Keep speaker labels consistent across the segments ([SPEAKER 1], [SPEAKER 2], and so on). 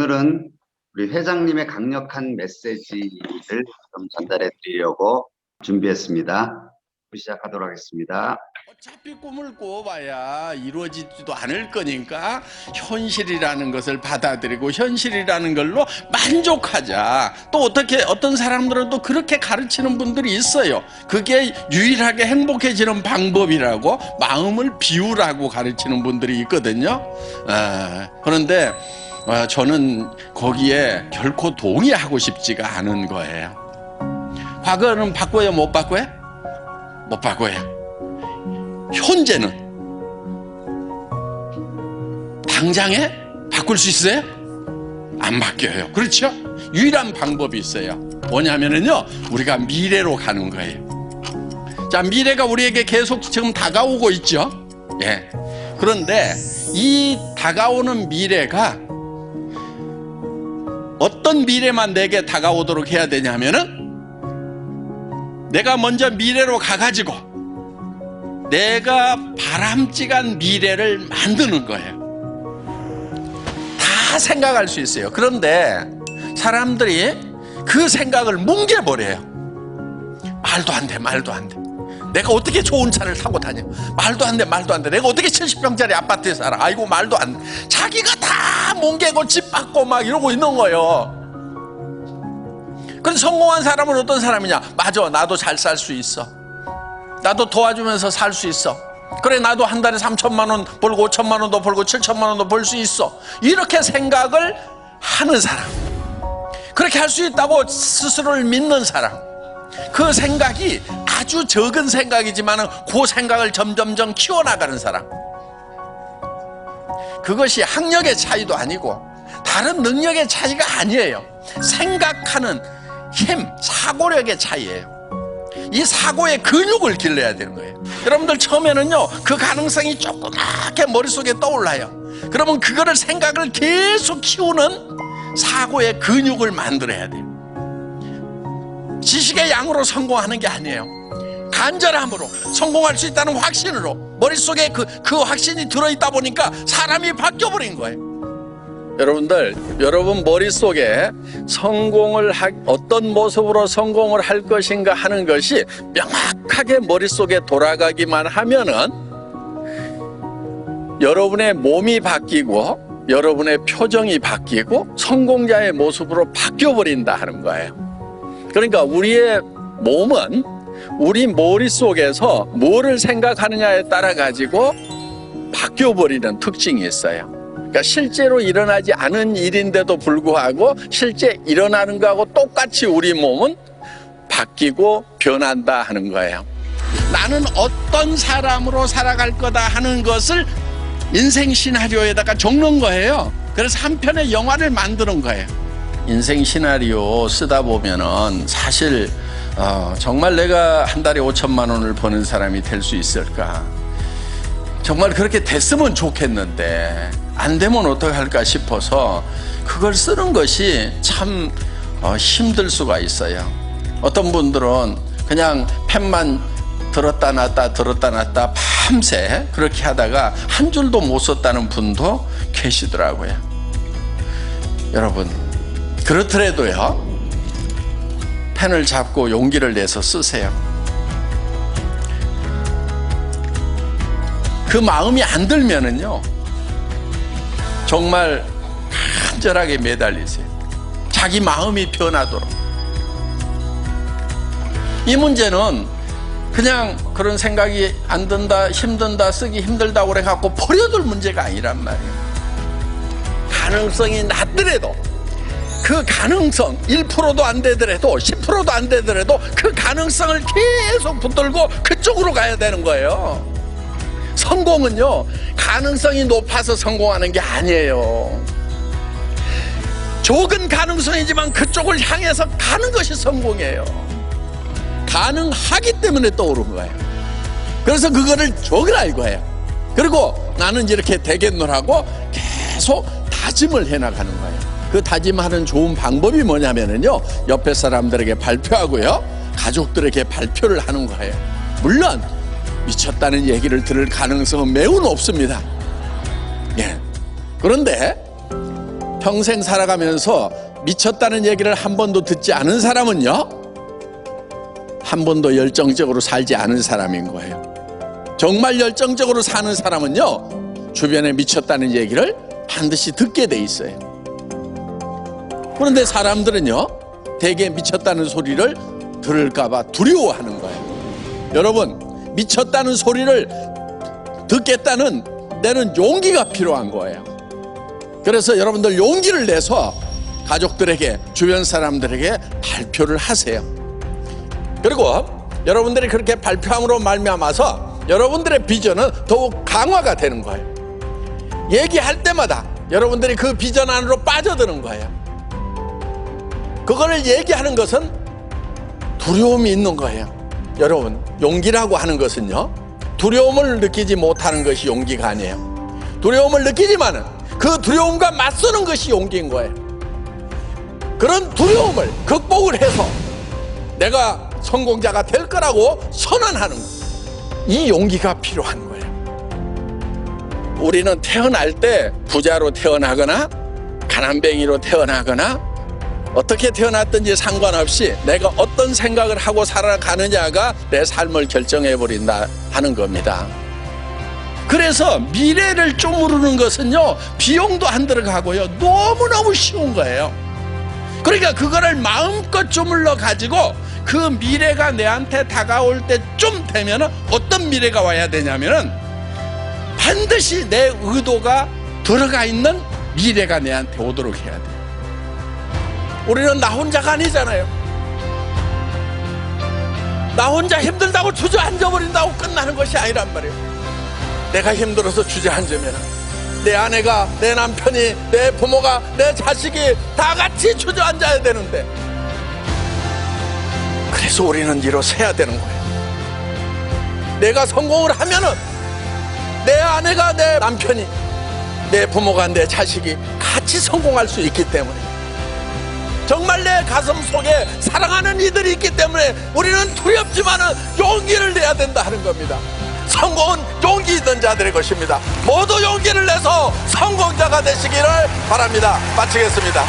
[SPEAKER 1] 오늘은 우리 회장님의 강력한 메시지를 좀 전달해 드리려고 준비했습니다. 시작하도록 하겠습니다.
[SPEAKER 2] 어차피 꿈을 꿔봐야 이루어지지도 않을 거니까 현실이라는 것을 받아들이고 현실이라는 걸로 만족하자. 또 어떤 사람들은 또 그렇게 가르치는 분들이 있어요. 그게 유일하게 행복해지는 방법이라고, 마음을 비우라고 가르치는 분들이 있거든요. 그런데 저는 거기에 결코 동의하고 싶지가 않은 거예요. 과거는 바꿔요, 못 바꿔요? 못 바꿔요. 현재는 당장에 바꿀 수 있어요? 안 바뀌어요. 그렇죠? 유일한 방법이 있어요. 뭐냐면은요, 우리가 미래로 가는 거예요. 자, 미래가 우리에게 계속 지금 다가오고 있죠. 예. 그런데 이 다가오는 미래가 어떤 미래만 내게 다가오도록 해야 되냐면은, 내가 먼저 미래로 가가지고 내가 바람직한 미래를 만드는 거예요. 다 생각할 수 있어요. 그런데 사람들이 그 생각을 뭉개버려요. 말도 안 돼, 말도 안 돼. 내가 어떻게 좋은 차를 타고 다녀? 말도 안 돼, 말도 안 돼. 내가 어떻게 70평짜리 아파트에 살아? 아이고, 말도 안 돼. 자기가 다 뭉개고 집 받고 막 이러고 있는 거예요. 그래서 성공한 사람은 어떤 사람이냐? 맞아, 나도 잘 살 수 있어. 나도 도와주면서 살 수 있어. 그래, 나도 한 달에 3천만 원 벌고 5천만 원도 벌고 7천만 원도 벌 수 있어. 이렇게 생각을 하는 사람, 그렇게 할 수 있다고 스스로를 믿는 사람, 그 생각이 아주 적은 생각이지만 그 생각을 점점점 키워나가는 사람, 그것이 학력의 차이도 아니고 다른 능력의 차이가 아니에요. 생각하는 힘, 사고력의 차이예요. 이 사고의 근육을 길러야 되는 거예요. 여러분들 처음에는요, 그 가능성이 조그맣게 머릿속에 떠올라요. 그러면 그거를 생각을 계속 키우는 사고의 근육을 만들어야 돼요. 지식의 양으로 성공하는 게 아니에요. 간절함으로, 성공할 수 있다는 확신으로, 머릿속에 그 확신이 들어있다 보니까 사람이 바뀌어버린 거예요. 여러분 머릿속에 어떤 모습으로 성공을 할 것인가 하는 것이 명확하게 머릿속에 돌아가기만 하면은 여러분의 몸이 바뀌고 여러분의 표정이 바뀌고 성공자의 모습으로 바뀌어버린다 하는 거예요. 그러니까 우리의 몸은 우리 머릿속에서 뭐를 생각하느냐에 따라 가지고 바뀌어버리는 특징이 있어요. 그러니까 실제로 일어나지 않은 일인데도 불구하고 실제 일어나는 거하고 똑같이 우리 몸은 바뀌고 변한다 하는 거예요. 나는 어떤 사람으로 살아갈 거다 하는 것을 인생 시나리오에다가 적는 거예요. 그래서 한 편의 영화를 만드는 거예요. 인생 시나리오 쓰다 보면은 사실 정말 내가 한 달에 5천만 원을 버는 사람이 될 수 있을까? 정말 그렇게 됐으면 좋겠는데 안 되면 어떡할까 싶어서 그걸 쓰는 것이 참 힘들 수가 있어요. 어떤 분들은 그냥 펜만 들었다 놨다 밤새 그렇게 하다가 한 줄도 못 썼다는 분도 계시더라고요. 여러분, 그렇더라도요, 펜을 잡고 용기를 내서 쓰세요. 그 마음이 안 들면은요, 정말 간절하게 매달리세요. 자기 마음이 변하도록. 이 문제는 그냥 그런 생각이 안 든다, 힘든다, 쓰기 힘들다고 그래갖고 버려둘 문제가 아니란 말이에요. 가능성이 낮더라도, 그 가능성 1%도 안 되더라도 10%도 안 되더라도 그 가능성을 계속 붙들고 그쪽으로 가야 되는 거예요. 성공은요, 가능성이 높아서 성공하는 게 아니에요. 적은 가능성이지만 그쪽을 향해서 가는 것이 성공이에요. 가능하기 때문에 떠오른 거예요. 그래서 그거를 적으라 이거예요. 그리고 나는 이렇게 되겠노라고 계속 다짐을 해나가는 거예요. 그 다짐하는 좋은 방법이 뭐냐면요, 옆에 사람들에게 발표하고요, 가족들에게 발표를 하는 거예요. 물론 미쳤다는 얘기를 들을 가능성은 매우 높습니다. 예. 그런데 평생 살아가면서 미쳤다는 얘기를 한 번도 듣지 않은 사람은요, 한 번도 열정적으로 살지 않은 사람인 거예요. 정말 열정적으로 사는 사람은요, 주변에 미쳤다는 얘기를 반드시 듣게 돼 있어요. 그런데 사람들은요, 대개 미쳤다는 소리를 들을까봐 두려워하는 거예요. 여러분, 미쳤다는 소리를 듣겠다는 내는 용기가 필요한 거예요. 그래서 여러분들 용기를 내서 가족들에게, 주변 사람들에게 발표를 하세요. 그리고 여러분들이 그렇게 발표함으로 말미암아서 여러분들의 비전은 더욱 강화가 되는 거예요. 얘기할 때마다 여러분들이 그 비전 안으로 빠져드는 거예요. 그거를 얘기하는 것은 두려움이 있는 거예요. 여러분, 용기라고 하는 것은요, 두려움을 느끼지 못하는 것이 용기가 아니에요. 두려움을 느끼지만은 그 두려움과 맞서는 것이 용기인 거예요. 그런 두려움을 극복을 해서 내가 성공자가 될 거라고 선언하는 거예요. 이 용기가 필요한 거예요. 우리는 태어날 때 부자로 태어나거나 가난뱅이로 태어나거나 어떻게 태어났든지 상관없이 내가 어떤 생각을 하고 살아가느냐가 내 삶을 결정해버린다 하는 겁니다. 그래서 미래를 쪼무르는 것은요, 비용도 안 들어가고요, 너무너무 쉬운 거예요. 그러니까 그거를 마음껏 쪼물러 가지고 그 미래가 내한테 다가올 때쯤 되면은 어떤 미래가 와야 되냐면은 반드시 내 의도가 들어가 있는 미래가 내한테 오도록 해야 돼요. 우리는 나 혼자가 아니잖아요. 나 혼자 힘들다고 주저앉아버린다고 끝나는 것이 아니란 말이에요. 내가 힘들어서 주저앉으면 내 아내가, 내 남편이, 내 부모가, 내 자식이 다 같이 주저앉아야 되는데, 그래서 우리는 일어서야 되는 거예요. 내가 성공을 하면은 내 아내가, 내 남편이, 내 부모가, 내 자식이 같이 성공할 수 있기 때문에, 정말 내 가슴 속에 사랑하는 이들이 있기 때문에 우리는 두렵지만은 용기를 내야 된다 하는 겁니다. 성공은 용기 있는 자들의 것입니다. 모두 용기를 내서 성공자가 되시기를 바랍니다. 마치겠습니다.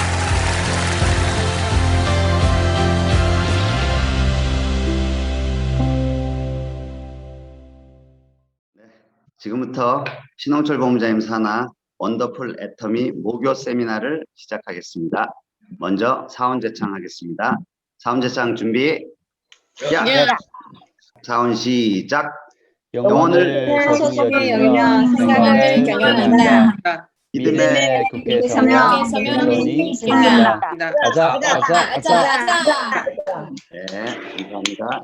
[SPEAKER 1] 지금부터 신홍철 본부장님 산하 원더풀 애터미 모교 세미나를 시작하겠습니다. 먼저 사원 제창하겠습니다. 사원 제창 준비. 사원 시작.
[SPEAKER 3] 영혼을 소송에 여기며 생각을 경영한다.
[SPEAKER 1] 믿음의
[SPEAKER 3] 국회 서명이 생긴다.
[SPEAKER 1] 아자. 네, 감사합니다.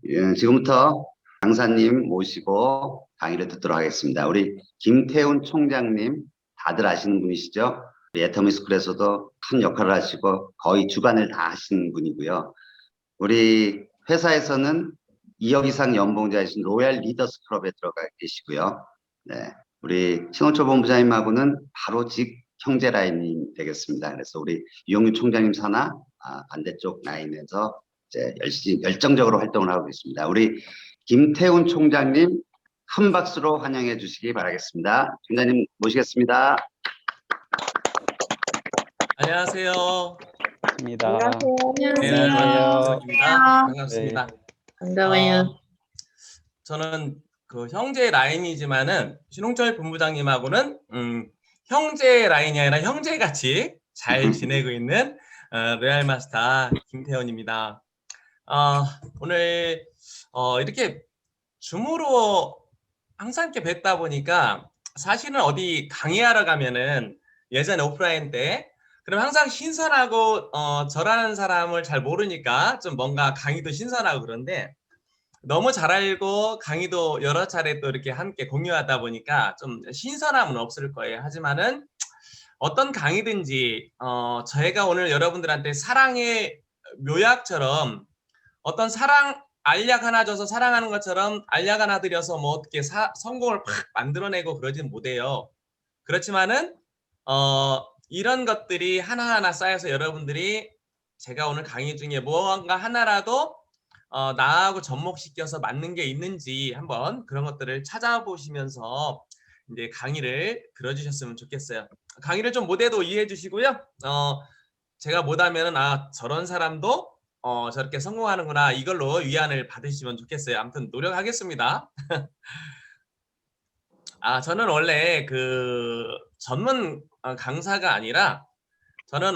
[SPEAKER 1] 예, 지금부터 강사님 모시고 강의를 듣도록 하겠습니다. 우리 김태훈 총장님 다들 아시는 분이시죠? 애터미 스쿨에서도 큰 역할을 하시고 거의 주관을 다 하시는 분이고요. 우리 회사에서는 2억 이상 연봉자이신 로얄 리더스 클럽에 들어가 계시고요. 네, 우리 신홍철 본부장님하고는 바로 직 형제 라인이 되겠습니다. 그래서 우리 유영유 총장님 산하 반대쪽 라인에서 이제 열정적으로 활동을 하고 있습니다. 우리 김태훈 총장님 큰 박수로 환영해 주시기 바라겠습니다. 총장님 모시겠습니다.
[SPEAKER 4] 안녕하세요.
[SPEAKER 3] 반갑습니다.
[SPEAKER 4] 네,
[SPEAKER 3] 안녕하세요.
[SPEAKER 4] 반갑습니다.
[SPEAKER 3] 반가워요.
[SPEAKER 4] 저는 그 형제 라인이지만은 신홍철 본부장님하고는 형제 라인이 아니라 형제같이 잘 지내고 있는 로얄 마스터 김태훈입니다. 오늘 이렇게 줌으로 항상 이렇게 뵙다 보니까 사실은 어디 강의하러 가면은 예전에 오프라인 때 그럼 항상 신선하고 저라는 사람을 잘 모르니까 좀 뭔가 강의도 신선하고 그런데 너무 잘 알고 강의도 여러 차례 또 이렇게 함께 공유하다 보니까 좀 신선함은 없을 거예요. 하지만은 어떤 강의든지 저희가 오늘 여러분들한테 사랑의 묘약처럼 어떤 사랑 알약 하나 줘서 사랑하는 것처럼 알약 하나 드려서 뭐 어떻게 성공을 팍 만들어내고 그러진 못해요. 그렇지만은 이런 것들이 하나하나 쌓여서 여러분들이 제가 오늘 강의 중에 무언가 하나라도 나하고 접목시켜서 맞는 게 있는지 한번 그런 것들을 찾아보시면서 이제 강의를 들어주셨으면 좋겠어요. 강의를 좀 못해도 이해해 주시고요. 제가 못하면은 저런 사람도 저렇게 성공하는구나 이걸로 위안을 받으시면 좋겠어요. 아무튼 노력하겠습니다. 저는 원래 그 전문 강사가 아니라 저는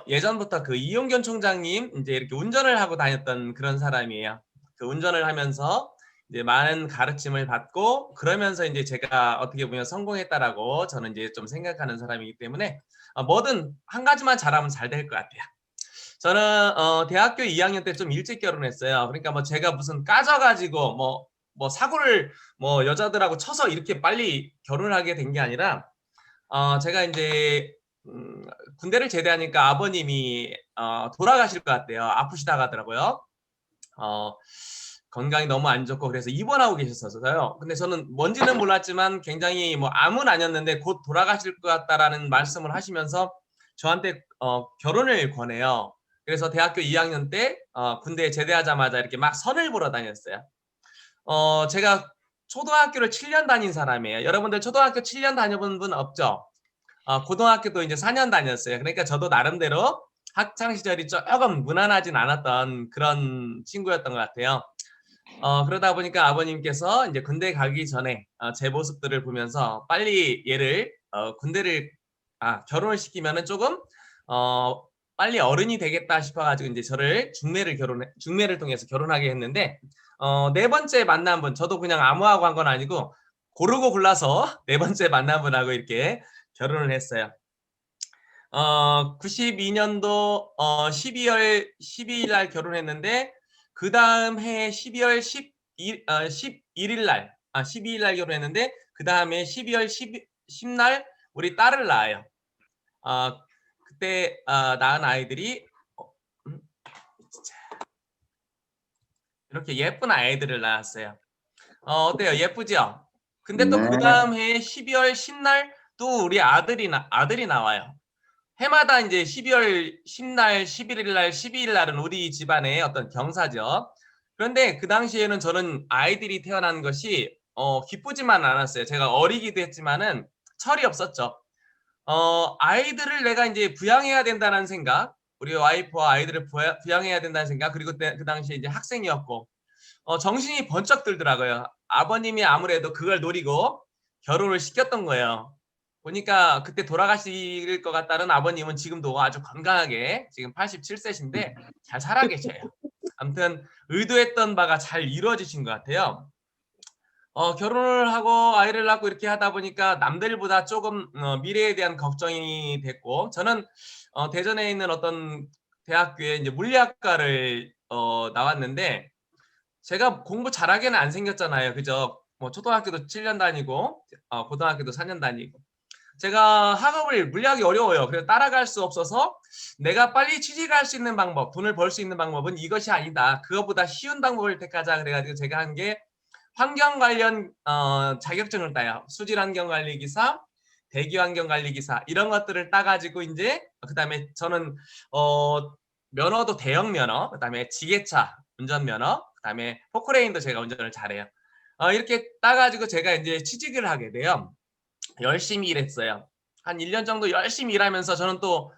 [SPEAKER 4] 예전부터 그 이용균 총장님 이제 이렇게 운전을 하고 다녔던 그런 사람이에요. 그 운전을 하면서 이제 많은 가르침을 받고 그러면서 이제 제가 어떻게 보면 성공했다라고 저는 이제 좀 생각하는 사람이기 때문에 뭐든 한 가지만 잘하면 잘 될 것 같아요. 저는 대학교 2학년 때 좀 일찍 결혼했어요. 그러니까 뭐 제가 무슨 까져가지고 뭐 사고를 뭐 여자들하고 쳐서 이렇게 빨리 결혼을 하게 된 게 아니라 제가 이제 군대를 제대하니까 아버님이 돌아가실 것 같대요. 아프시다가 하더라고요. 건강이 너무 안 좋고 그래서 입원하고 계셨어서요. 근데 저는 뭔지는 몰랐지만 굉장히 뭐 암은 아니었는데 곧 돌아가실 것 같다라는 말씀을 하시면서 저한테 결혼을 권해요. 그래서 대학교 2학년 때 군대에 제대하자마자 이렇게 막 선을 보러 다녔어요. 제가 초등학교를 7년 다닌 사람이에요. 여러분들 초등학교 7년 다녀본 분 없죠? 고등학교도 이제 4년 다녔어요. 그러니까 저도 나름대로 학창 시절이 조금 무난하진 않았던 그런 친구였던 것 같아요. 그러다 보니까 아버님께서 이제 군대 가기 전에 제 모습들을 보면서 빨리 얘를 군대를 결혼을 시키면은 조금 빨리 어른이 되겠다 싶어가지고 이제 저를 중매를 통해서 결혼하게 했는데 네 번째 만난 분 저도 그냥 아무하고 한 건 아니고 고르고 골라서 네 번째 만난 분하고 이렇게 결혼을 했어요. 92년도 12월 12일 날 결혼했는데 그 다음 해 12월 11일 날 12일 날 결혼했는데 그 다음에 12월 10날 우리 딸을 낳아요. 그때 낳은 아이들이 이렇게 예쁜 아이들을 낳았어요. 어때요? 예쁘죠? 근데 또 그
[SPEAKER 1] 네.
[SPEAKER 4] 다음 해 12월 10날 또 우리 아들이 나와요. 해마다 이제 12월 10날, 11일 날, 12일 날은 우리 집안의 어떤 경사죠. 그런데 그 당시에는 저는 아이들이 태어난 것이 기쁘지만 않았어요. 제가 어리기도 했지만은 철이 없었죠. 아이들을 내가 이제 부양해야 된다는 생각, 우리 와이프와 아이들을 부양해야 된다는 생각, 그리고 그 당시에 이제 학생이었고, 정신이 번쩍 들더라고요. 아버님이 아무래도 그걸 노리고 결혼을 시켰던 거예요. 보니까 그때 돌아가실 것 같다는 아버님은 지금도 아주 건강하게 지금 87세신데 잘 살아 계셔요. 아무튼 의도했던 바가 잘 이루어지신 것 같아요. 결혼을 하고 아이를 낳고 이렇게 하다 보니까 남들보다 조금 미래에 대한 걱정이 됐고 저는 대전에 있는 어떤 대학교에 이제 물리학과를 나왔는데 제가 공부 잘하게는 안 생겼잖아요. 그죠? 뭐 초등학교도 7년 다니고 고등학교도 4년 다니고 제가 학업을 물리학이 어려워요. 그래서 따라갈 수 없어서 내가 빨리 취직할 수 있는 방법, 돈을 벌 수 있는 방법은 이것이 아니다. 그것보다 쉬운 방법을 택하자. 그래가지고 제가 한 게 환경 관련 자격증을 따요. 수질 환경 관리 기사, 대기 환경 관리 기사 이런 것들을 따가지고 이제 그다음에 저는 면허도 대형 면허, 그다음에 지게차 운전 면허, 그다음에 포크레인도 제가 운전을 잘해요. 이렇게 따가지고 제가 이제 취직을 하게 돼요. 열심히 일했어요. 한 1년 정도 열심히 일하면서 저는 또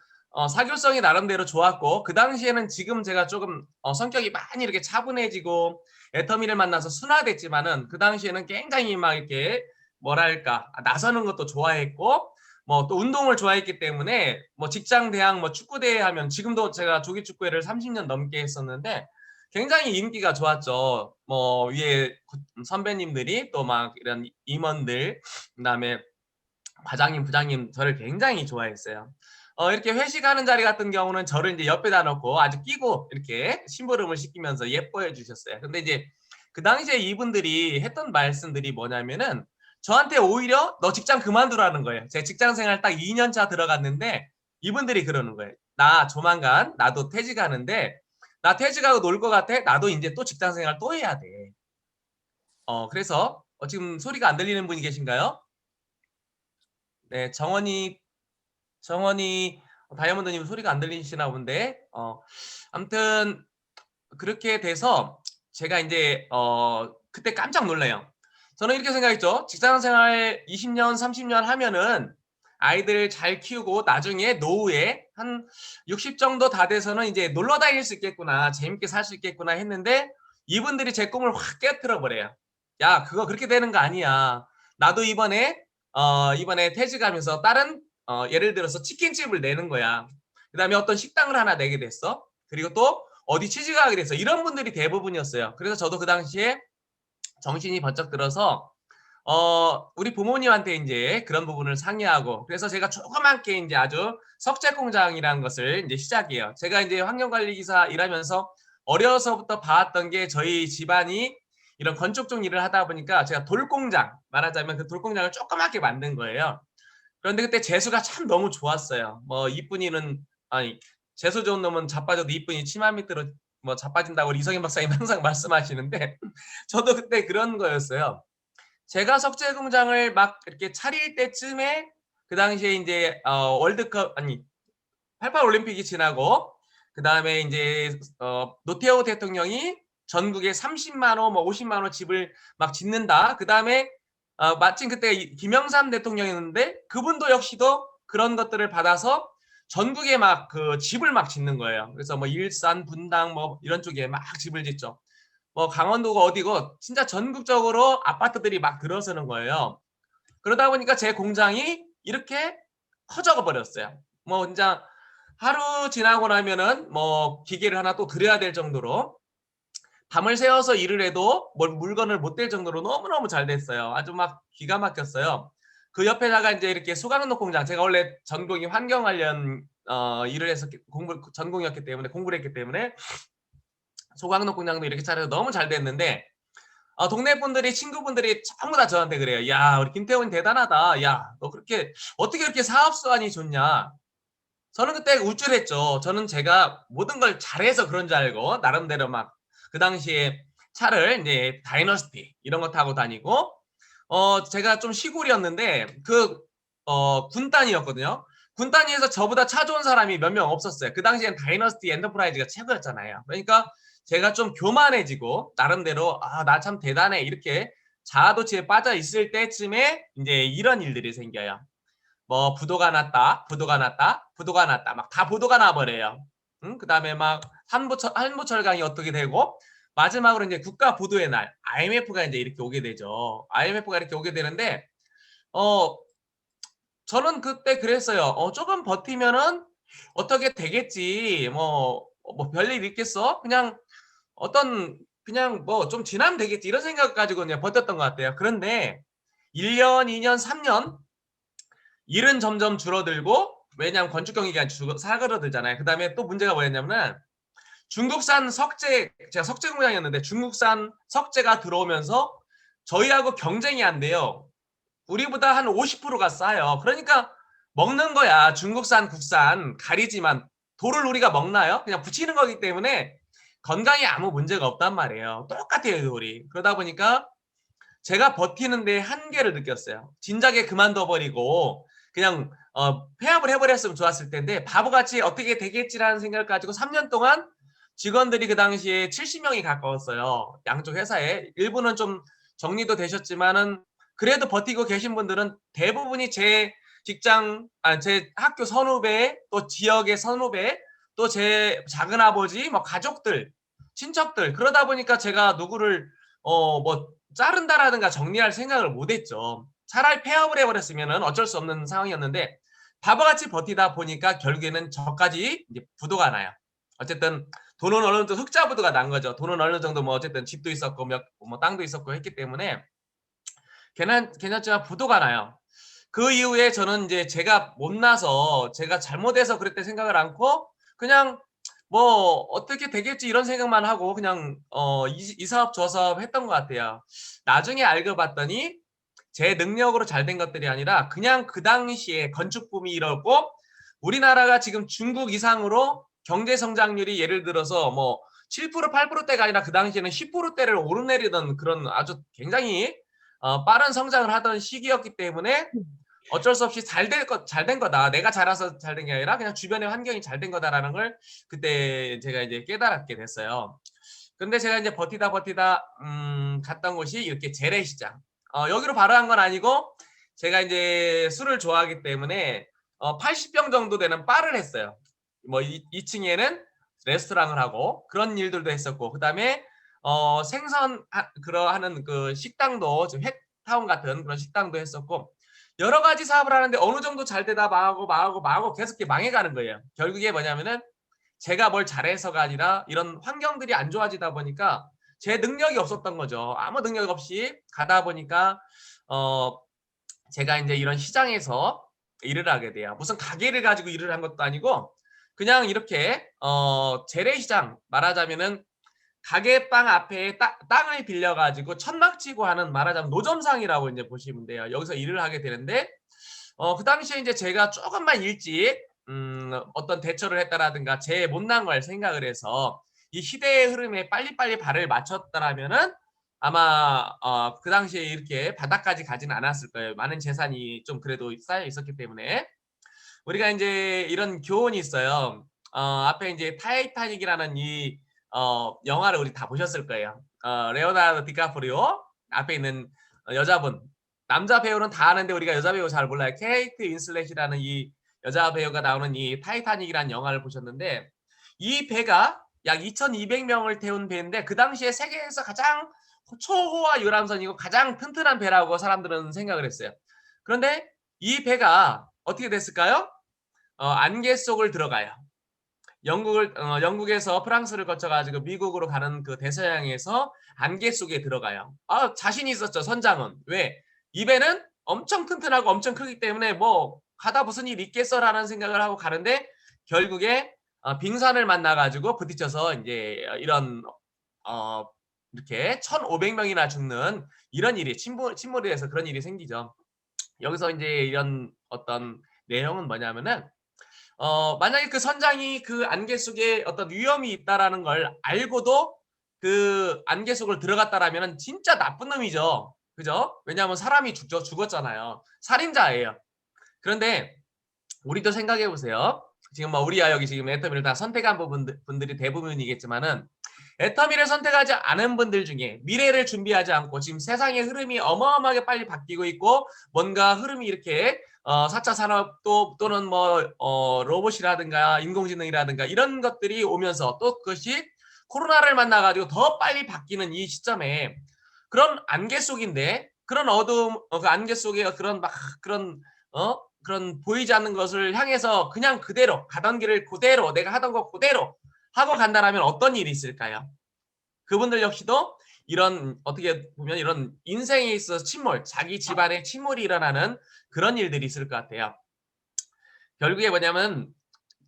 [SPEAKER 4] 사교성이 나름대로 좋았고 그 당시에는 지금 제가 조금 성격이 많이 이렇게 차분해지고 애터미를 만나서 순화됐지만은 그 당시에는 굉장히 막 이렇게 뭐랄까 나서는 것도 좋아했고 뭐 또 운동을 좋아했기 때문에 뭐 직장 대학 뭐 축구 대회 하면 지금도 제가 조기 축구회를 30년 넘게 했었는데 굉장히 인기가 좋았죠. 뭐 위에 선배님들이 또 막 이런 임원들 그다음에 과장님, 부장님 저를 굉장히 좋아했어요. 이렇게 회식하는 자리 같은 경우는 저를 이제 옆에다 놓고 아주 끼고 이렇게 심부름을 시키면서 예뻐해 주셨어요. 근데 이제 그 당시에 이분들이 했던 말씀들이 뭐냐면은 저한테 오히려 너 직장 그만두라는 거예요. 제 직장 생활 딱 2년 차 들어갔는데 이분들이 그러는 거예요. 나 조만간 나도 퇴직하는데 나 퇴직하고 놀 것 같아? 나도 이제 또 직장 생활 또 해야 돼. 그래서 지금 소리가 안 들리는 분이 계신가요? 네, 정원이 다이아몬드님 소리가 안 들리시나 본데 아무튼 그렇게 돼서 제가 이제 그때 깜짝 놀라요. 저는 이렇게 생각했죠. 직장생활 20년 30년 하면은 아이들 잘 키우고 나중에 노후에 한 60 정도 다 돼서는 이제 놀러 다닐 수 있겠구나, 재밌게 살 수 있겠구나 했는데 이분들이 제 꿈을 확 깨트려 버려요. 야, 그거 그렇게 되는 거 아니야. 나도 이번에 퇴직하면서 다른 예를 들어서 치킨집을 내는 거야. 그다음에 어떤 식당을 하나 내게 됐어. 그리고 또 어디 취직하게 됐어. 이런 분들이 대부분이었어요. 그래서 저도 그 당시에 정신이 번쩍 들어서 우리 부모님한테 이제 그런 부분을 상의하고, 그래서 제가 조그맣게 이제 아주 석재 공장이라는 것을 이제 시작해요. 제가 이제 환경관리기사 일하면서 어려서부터 봐왔던 게 저희 집안이 이런 건축 쪽 일을 하다 보니까 제가 돌공장, 말하자면 그 돌공장을 조그맣게 만든 거예요. 그런데 그때 재수가 참 너무 좋았어요. 뭐 이쁜이는, 아니, 재수 좋은 놈은 자빠져도 이쁜이 치마 밑으로 뭐 자빠진다고 우리 이성인 박사님 항상 말씀하시는데 저도 그때 그런 거였어요. 제가 석재 공장을 막 이렇게 차릴 때쯤에 그 당시에 이제 월드컵, 아니, 88 올림픽이 지나고 그다음에 이제 노태우 대통령이 전국에 30만 호, 뭐 50만 호 집을 막 짓는다. 그다음에 마침 그때 김영삼 대통령이었는데 그분도 역시도 그런 것들을 받아서 전국에 막 그 집을 막 짓는 거예요. 그래서 뭐 일산, 분당 뭐 이런 쪽에 막 집을 짓죠. 뭐 강원도가 어디고 진짜 전국적으로 아파트들이 막 들어서는 거예요. 그러다 보니까 제 공장이 이렇게 커져 버렸어요. 뭐 진짜 하루 지나고 나면은 뭐 기계를 하나 또 들여야 될 정도로, 밤을 새워서 일을 해도 물건을 못 댈 정도로 너무너무 잘 됐어요. 아주 막 기가 막혔어요. 그 옆에다가 이제 이렇게 소각농 공장, 제가 원래 전공이 환경 관련 일을 해서 전공이었기 때문에, 공부를 했기 때문에 소각농 공장도 이렇게 차려서 너무 잘 됐는데 동네 분들이, 친구분들이 전부 다 저한테 그래요. 야, 우리 김태훈이 대단하다. 야, 너 그렇게 어떻게 그렇게 사업수완이 좋냐. 저는 그때 우쭐했죠. 저는 제가 모든 걸 잘해서 그런 줄 알고 나름대로 막 그 당시에 차를 이제 다이너스티 이런 거 타고 다니고, 제가 좀 시골이었는데 군단이었거든요. 군단위에서 저보다 차 좋은 사람이 몇 명 없었어요. 그 당시엔 다이너스티 엔터프라이즈가 최고였잖아요. 그러니까 제가 좀 교만해지고 나름대로 나 참 대단해 이렇게 자아도취에 빠져 있을 때쯤에 이제 이런 일들이 생겨요. 뭐 부도가 났다, 부도가 났다, 부도가 났다, 막 다 부도가 나버려요. 그다음에 막 한부철강이 어떻게 되고, 마지막으로 이제 국가 부도의 날 IMF가 이제 이렇게 오게 되죠. IMF가 이렇게 오게 되는데 저는 그때 그랬어요. 조금 버티면은 어떻게 되겠지. 뭐 별일 있겠어? 그냥 뭐 좀 지나면 되겠지. 이런 생각 가지고 그냥 버텼던 것 같아요. 그런데 1년, 2년, 3년 일은 점점 줄어들고, 왜냐하면 건축 경기가 사그러들잖아요. 그 다음에 또 문제가 뭐였냐면은 중국산 석재, 제가 석재 공장이었는데 중국산 석재가 들어오면서 저희하고 경쟁이 안 돼요. 우리보다 한 50%가 싸요. 그러니까 먹는 거야. 중국산, 국산 가리지만 돌을 우리가 먹나요? 그냥 붙이는 거기 때문에 건강에 아무 문제가 없단 말이에요. 똑같아요, 돌이. 그러다 보니까 제가 버티는데 한계를 느꼈어요. 진작에 그만둬버리고 그냥 폐업을 해버렸으면 좋았을 텐데 바보같이 어떻게 되겠지라는 생각을 가지고 3년 동안 직원들이 그 당시에 70명이 가까웠어요. 양쪽 회사에. 일부는 좀 정리도 되셨지만은 그래도 버티고 계신 분들은 대부분이 제 직장, 제 학교 선후배, 또 지역의 선후배, 또 제 작은아버지, 뭐 가족들, 친척들. 그러다 보니까 제가 누구를 뭐 자른다라든가 정리할 생각을 못했죠. 차라리 폐업을 해버렸으면 어쩔 수 없는 상황이었는데 바보같이 버티다 보니까 결국에는 저까지 이제 부도가 나요. 어쨌든 돈은 어느 정도 흑자 부도가 난 거죠. 돈은 어느 정도 뭐 어쨌든 집도 있었고 뭐 땅도 있었고 했기 때문에 괜찮지만 부도가 나요. 그 이후에 저는 이제 제가 못나서 제가 잘못해서 그랬다 생각을 않고 그냥 뭐 어떻게 되겠지 이런 생각만 하고 그냥 이 사업 저 사업 했던 것 같아요. 나중에 알고 봤더니 제 능력으로 잘 된 것들이 아니라 그냥 그 당시에 건축붐이 이렇고 우리나라가 지금 중국 이상으로 경제 성장률이 예를 들어서 뭐 7% 8%대가 아니라 그 당시에는 10%대를 오르내리던 그런 아주 굉장히 빠른 성장을 하던 시기였기 때문에 어쩔 수 없이 잘 된 거다. 내가 잘해서 잘 된 게 아니라 그냥 주변의 환경이 잘 된 거다라는 걸 그때 제가 이제 깨달았게 됐어요. 근데 제가 이제 버티다 갔던 곳이 이렇게 재래시장. 여기로 바로 한 건 아니고 제가 이제 술을 좋아하기 때문에 80병 정도 되는 바를 했어요. 뭐 2층에는 레스토랑을 하고 그런 일들도 했었고, 그다음에 생선 하는 그 식당도 지금 햇타운 같은 그런 식당도 했었고, 여러 가지 사업을 하는데 어느 정도 잘 되다 망하고 계속 이렇게 망해가는 거예요. 결국에 뭐냐면은 제가 뭘 잘해서가 아니라 이런 환경들이 안 좋아지다 보니까 제 능력이 없었던 거죠. 아무 능력 없이 가다 보니까 제가 이제 이런 시장에서 일을 하게 돼요. 무슨 가게를 가지고 일을 한 것도 아니고 그냥 이렇게 재래시장, 말하자면은 가게방 앞에 땅을 빌려가지고 천막 치고 하는, 말하자면 노점상이라고 이제 보시면 돼요. 여기서 일을 하게 되는데 그 당시에 이제 제가 조금만 일찍 어떤 대처를 했다라든가 제 못난 걸 생각을 해서 이 시대의 흐름에 빨리빨리 발을 맞췄다라면은 아마 그 당시에 이렇게 바닥까지 가지는 않았을 거예요. 많은 재산이 좀 그래도 쌓여 있었기 때문에. 우리가 이제 이런 교훈이 있어요. 앞에 이제 타이타닉이라는 이 영화를 우리 다 보셨을 거예요. 레오나르도 디카프리오 앞에 있는 여자분, 남자 배우는 다 아는데 우리가 여자 배우 잘 몰라요. 케이트 윈슬렛이라는 이 여자 배우가 나오는 이 타이타닉이라는 영화를 보셨는데, 이 배가 약 2,200명을 태운 배인데 그 당시에 세계에서 가장 초호화 유람선이고 가장 튼튼한 배라고 사람들은 생각을 했어요. 그런데 이 배가 어떻게 됐을까요? 안개 속을 들어가요. 영국에서 프랑스를 거쳐가지고 미국으로 가는 그 대서양에서 안개 속에 들어가요. 자신이 있었죠, 선장은. 왜? 이 배는 엄청 튼튼하고 엄청 크기 때문에 뭐 가다 무슨 일 있겠어라는 생각을 하고 가는데 결국에 빙산을 만나가지고 부딪혀서 이제 이런 이렇게 1,500명이나 죽는 이런 일이 침몰이 돼서 그런 일이 생기죠. 여기서 이제 이런 어떤 내용은 뭐냐면은 만약에 그 선장이 그 안개 속에 어떤 위험이 있다라는 걸 알고도 그 안개 속을 들어갔다라면 진짜 나쁜 놈이죠. 그죠? 왜냐하면 사람이 죽었잖아요. 살인자예요. 그런데 우리도 생각해 보세요. 지금 뭐 우리야 여기 지금 애터미를 다 선택한 분들이 대부분이겠지만은, 애터미를 선택하지 않은 분들 중에 미래를 준비하지 않고 지금 세상의 흐름이 어마어마하게 빨리 바뀌고 있고 뭔가 흐름이 이렇게 4차 산업 또는 뭐 로봇이라든가 인공지능이라든가 이런 것들이 오면서 또 그것이 코로나를 만나가지고 더 빨리 바뀌는 이 시점에 그런 안개 속인데, 그런 어두움, 그 안개 속에 그런 그런 보이지 않는 것을 향해서 그냥 그대로 가던 길을 그대로 내가 하던 거 그대로 하고 간다라면 어떤 일이 있을까요? 그분들 역시도 이런, 어떻게 보면 이런 인생에 있어서 침몰, 자기 집안에 침몰이 일어나는 그런 일들이 있을 것 같아요. 결국에 뭐냐면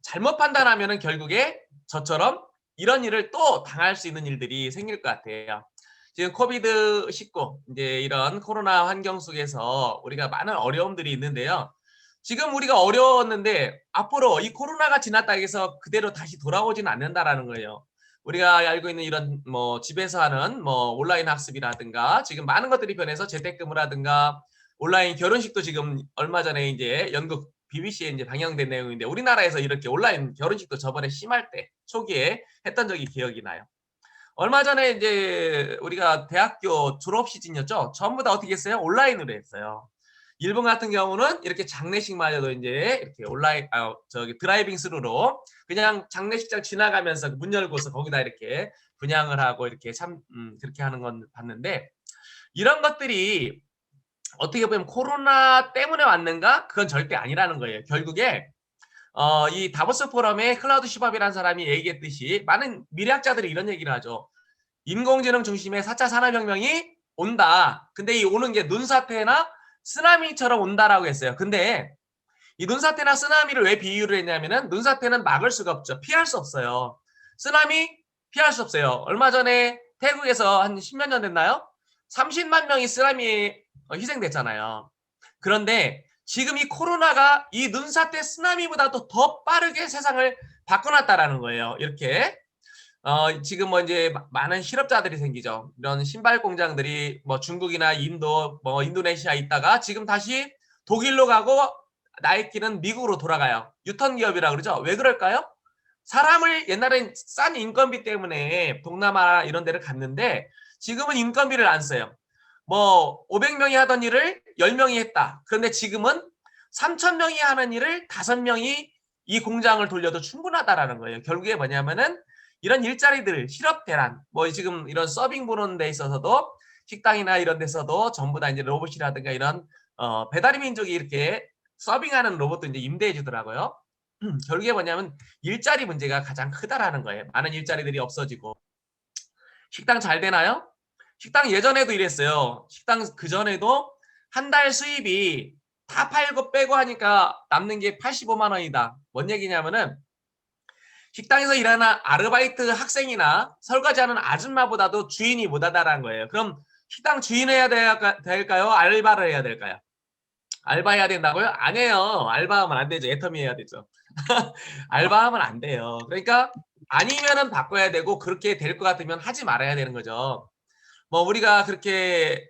[SPEAKER 4] 잘못 판단하면은 결국에 저처럼 이런 일을 또 당할 수 있는 일들이 생길 것 같아요. 지금 코비드-19 이제 이런 코로나 환경 속에서 우리가 많은 어려움들이 있는데요. 지금 우리가 어려웠는데 앞으로 이 코로나가 지났다 해서 그대로 다시 돌아오지는 않는다라는 거예요. 우리가 알고 있는 이런 뭐 집에서 하는 뭐 온라인 학습이라든가 지금 많은 것들이 변해서 재택근무라든가 온라인 결혼식도 지금 얼마 전에 이제 영국 BBC에 이제 방영된 내용인데, 우리나라에서 이렇게 온라인 결혼식도 저번에 심할 때 초기에 했던 적이 기억이 나요. 얼마 전에 이제 우리가 대학교 졸업 시즌이었죠. 전부 다 어떻게 했어요? 온라인으로 했어요. 일본 같은 경우는 이렇게 장례식마저도 이제 이렇게 온라인 드라이빙 스루로 그냥 장례식장 지나가면서 문 열고서 거기다 이렇게 분향을 하고 이렇게 그렇게 하는 건 봤는데, 이런 것들이 어떻게 보면 코로나 때문에 왔는가? 그건 절대 아니라는 거예요. 결국에 이 다보스 포럼에 클라우드 슈밥이라는 사람이 얘기했듯이 많은 미래학자들이 이런 얘기를 하죠. 인공지능 중심의 4차 산업혁명이 온다. 근데 이 오는 게 눈사태나 쓰나미처럼 온다라고 했어요. 근데 이 눈사태나 쓰나미를 왜 비유를 했냐면은, 눈사태는 막을 수가 없죠. 피할 수 없어요. 쓰나미 피할 수 없어요. 얼마 전에 태국에서 한 10몇 년 됐나요? 30만 명이 쓰나미에 희생됐잖아요. 그런데 지금 이 코로나가 이 눈사태 쓰나미보다도 더 빠르게 세상을 바꿔놨다라는 거예요. 이렇게 지금 뭐 이제 많은 실업자들이 생기죠. 이런 신발 공장들이 뭐 중국이나 인도, 뭐 인도네시아 있다가 지금 다시 독일로 가고 나이키는 미국으로 돌아가요. 유턴 기업이라 그러죠. 왜 그럴까요? 사람을 옛날엔 싼 인건비 때문에 동남아 이런 데를 갔는데 지금은 인건비를 안 써요. 뭐 500명이 하던 일을 10명이 했다. 그런데 지금은 3,000명이 하는 일을 5명이 이 공장을 돌려도 충분하다라는 거예요. 결국에 뭐냐면은 이런 일자리들, 실업 대란, 뭐 지금 이런 서빙 보는 데 있어서도 식당이나 이런 데서도 전부 다 이제 로봇이라든가 이런 배달의 민족이 이렇게 서빙하는 로봇도 이제 임대해 주더라고요. 결국에 뭐냐면 일자리 문제가 가장 크다라는 거예요. 많은 일자리들이 없어지고. 식당 잘 되나요? 식당 예전에도 이랬어요. 식당 그전에도 한 달 수입이 다 팔고 빼고 하니까 남는 게 85만 원이다. 뭔 얘기냐면은 식당에서 일하는 아르바이트 학생이나 설거지하는 아줌마보다도 주인이 못하다라는 거예요. 그럼 식당 주인 해야 될까요? 알바를 해야 될까요? 알바해야 된다고요? 아니에요. 알바하면 안 되죠. 애터미 해야 되죠. 알바하면 안 돼요. 그러니까 아니면은 바꿔야 되고 그렇게 될 것 같으면 하지 말아야 되는 거죠. 뭐 우리가 그렇게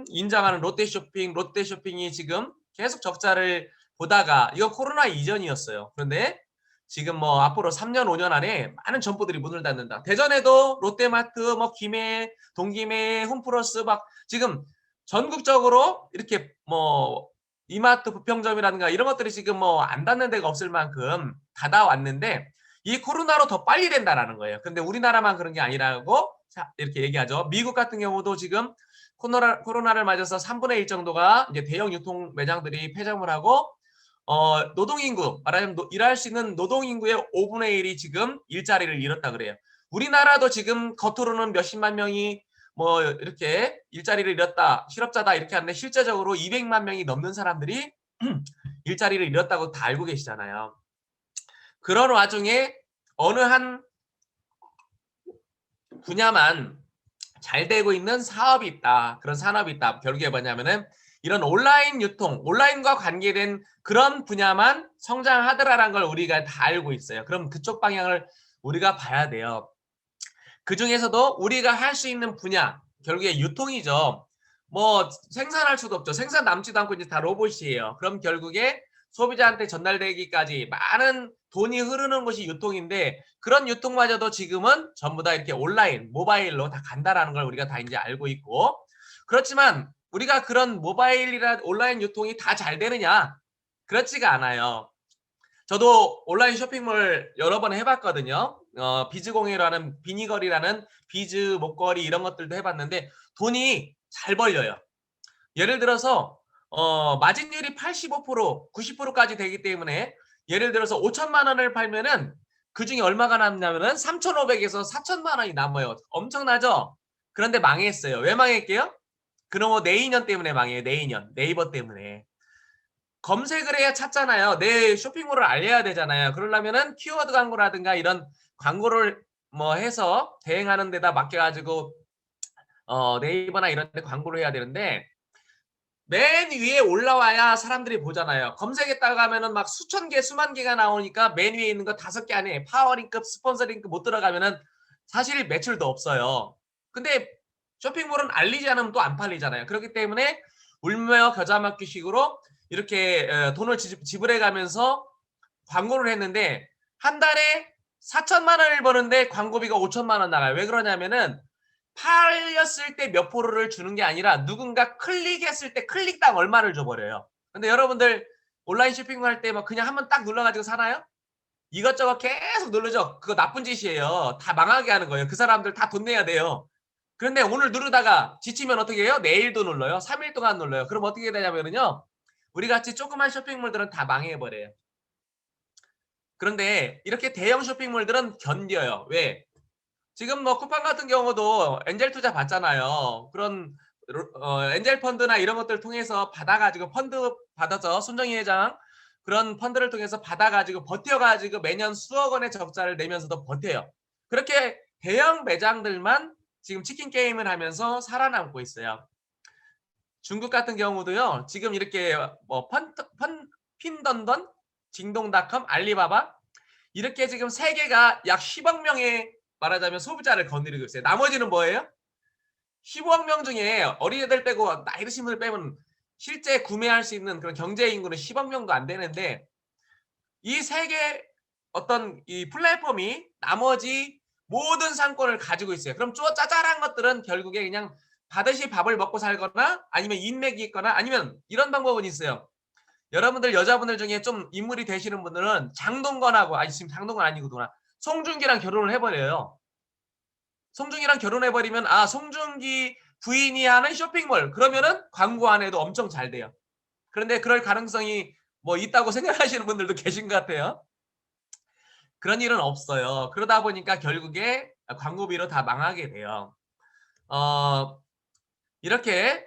[SPEAKER 4] 인정하는 롯데쇼핑이 지금 계속 적자를 보다가 이거 코로나 이전이었어요. 그런데 지금 뭐 앞으로 3년 5년 안에 많은 점포들이 문을 닫는다. 대전에도 롯데마트, 뭐 김해, 동김해, 홈플러스 막 지금 전국적으로 이렇게 뭐 이마트 부평점이라든가 이런 것들이 지금 뭐 안 닫는 데가 없을 만큼 닫아왔는데 이 코로나로 더 빨리 된다라는 거예요. 근데 우리나라만 그런 게 아니라고 이렇게 얘기하죠. 미국 같은 경우도 지금 코로나를 맞아서 3분의 1 정도가 이제 대형 유통 매장들이 폐점을 하고 노동인구 말하자면 일할 수 있는 노동인구의 5분의 1이 지금 일자리를 잃었다 그래요. 우리나라도 지금 겉으로는 몇십만 명이 뭐 이렇게 일자리를 잃었다, 실업자다 이렇게 하는데 실제적으로 200만 명이 넘는 사람들이 일자리를 잃었다고 다 알고 계시잖아요. 그런 와중에 어느 한 분야만 잘 되고 있는 사업이 있다. 그런 산업이 있다. 결국에 뭐냐면은 이런 온라인 유통, 온라인과 관계된 그런 분야만 성장하더라라는 걸 우리가 다 알고 있어요. 그럼 그쪽 방향을 우리가 봐야 돼요. 그 중에서도 우리가 할 수 있는 분야, 결국에 유통이죠. 뭐 생산할 수도 없죠. 생산 남지도 않고 이제 다 로봇이에요. 그럼 결국에 소비자한테 전달되기까지 많은 돈이 흐르는 것이 유통인데 그런 유통마저도 지금은 전부 다 이렇게 온라인, 모바일로 다 간다라는 걸 우리가 다 이제 알고 있고 그렇지만 우리가 그런 모바일이나 온라인 유통이 다 잘 되느냐? 그렇지가 않아요. 저도 온라인 쇼핑몰 여러 번 해봤거든요. 비즈공예라는 비니걸이라는 비즈 목걸이 이런 것들도 해봤는데 돈이 잘 벌려요. 예를 들어서 마진율이 85%, 90%까지 되기 때문에 예를 들어서 5천만 원을 팔면은 그 중에 얼마가 남냐면은 3,500에서 4천만 원이 남아요. 엄청나죠? 그런데 망했어요. 왜 망했게요? 그놈의 내인년 때문에 망해요. 내인년. 네이버 때문에. 검색을 해야 찾잖아요. 내 쇼핑몰을 알려야 되잖아요. 그러려면은 키워드 광고라든가 이런 광고를 뭐 해서 대행하는 데다 맡겨가지고 네이버나 이런 데 광고를 해야 되는데 맨 위에 올라와야 사람들이 보잖아요. 검색했다가 하면은 막 수천 개, 수만 개가 나오니까 맨 위에 있는 거 5개 안에 파워링크, 스폰서링크 못 들어가면은 사실 매출도 없어요. 근데 쇼핑몰은 알리지 않으면 또 안 팔리잖아요. 그렇기 때문에 울며 겨자 먹기식으로 이렇게 돈을 지불해 가면서 광고를 했는데 한 달에 4천만 원을 버는데 광고비가 5천만 원 나가요. 왜 그러냐면은 팔렸을 때 몇 프로를 주는 게 아니라 누군가 클릭했을 때 클릭당 얼마를 줘버려요. 근데 여러분들 온라인 쇼핑할 때 막 그냥 한번 딱 눌러가지고 사나요? 이것저것 계속 누르죠. 그거 나쁜 짓이에요. 다 망하게 하는 거예요. 그 사람들 다 돈 내야 돼요. 그런데 오늘 누르다가 지치면 어떻게 해요? 내일도 눌러요. 3일 동안 눌러요. 그럼 어떻게 되냐면요. 우리 같이 조그만 쇼핑몰들은 다 망해버려요. 그런데 이렇게 대형 쇼핑몰들은 견뎌요. 왜? 지금 뭐 쿠팡 같은 경우도 엔젤 투자 받잖아요. 그런 엔젤 펀드나 이런 것들을 통해서 받아가지고 펀드 받아서 손정희 회장 그런 펀드를 통해서 받아가지고 버텨가지고 매년 수억 원의 적자를 내면서도 버텨요. 그렇게 대형 매장들만 지금 치킨 게임을 하면서 살아남고 있어요. 중국 같은 경우도요. 지금 이렇게 뭐 핀던던, 징동닷컴, 알리바바 이렇게 지금 세 개가 약 10억 명의 말하자면 소비자를 건드리고 있어요. 나머지는 뭐예요? 15억 명 중에 어린애들 빼고 나이 드신 분들 빼면 실제 구매할 수 있는 그런 경제 인구는 10억 명도 안 되는데 이 세 개 어떤 이 플랫폼이 나머지 모든 상권을 가지고 있어요. 그럼 짜잘한 것들은 결국에 그냥 받으시 밥을 먹고 살거나 아니면 인맥이 있거나 아니면 이런 방법은 있어요. 여러분들 여자분들 중에 좀 인물이 되시는 분들은 장동건하고 아니 지금 장동건 아니구나. 송중기랑 결혼을 해버려요. 송중기랑 결혼해버리면 아 송중기 부인이 하는 쇼핑몰 그러면은 광고 안 해도 엄청 잘 돼요. 그런데 그럴 가능성이 뭐 있다고 생각하시는 분들도 계신 것 같아요. 그런 일은 없어요. 그러다 보니까 결국에 광고비로 다 망하게 돼요. 이렇게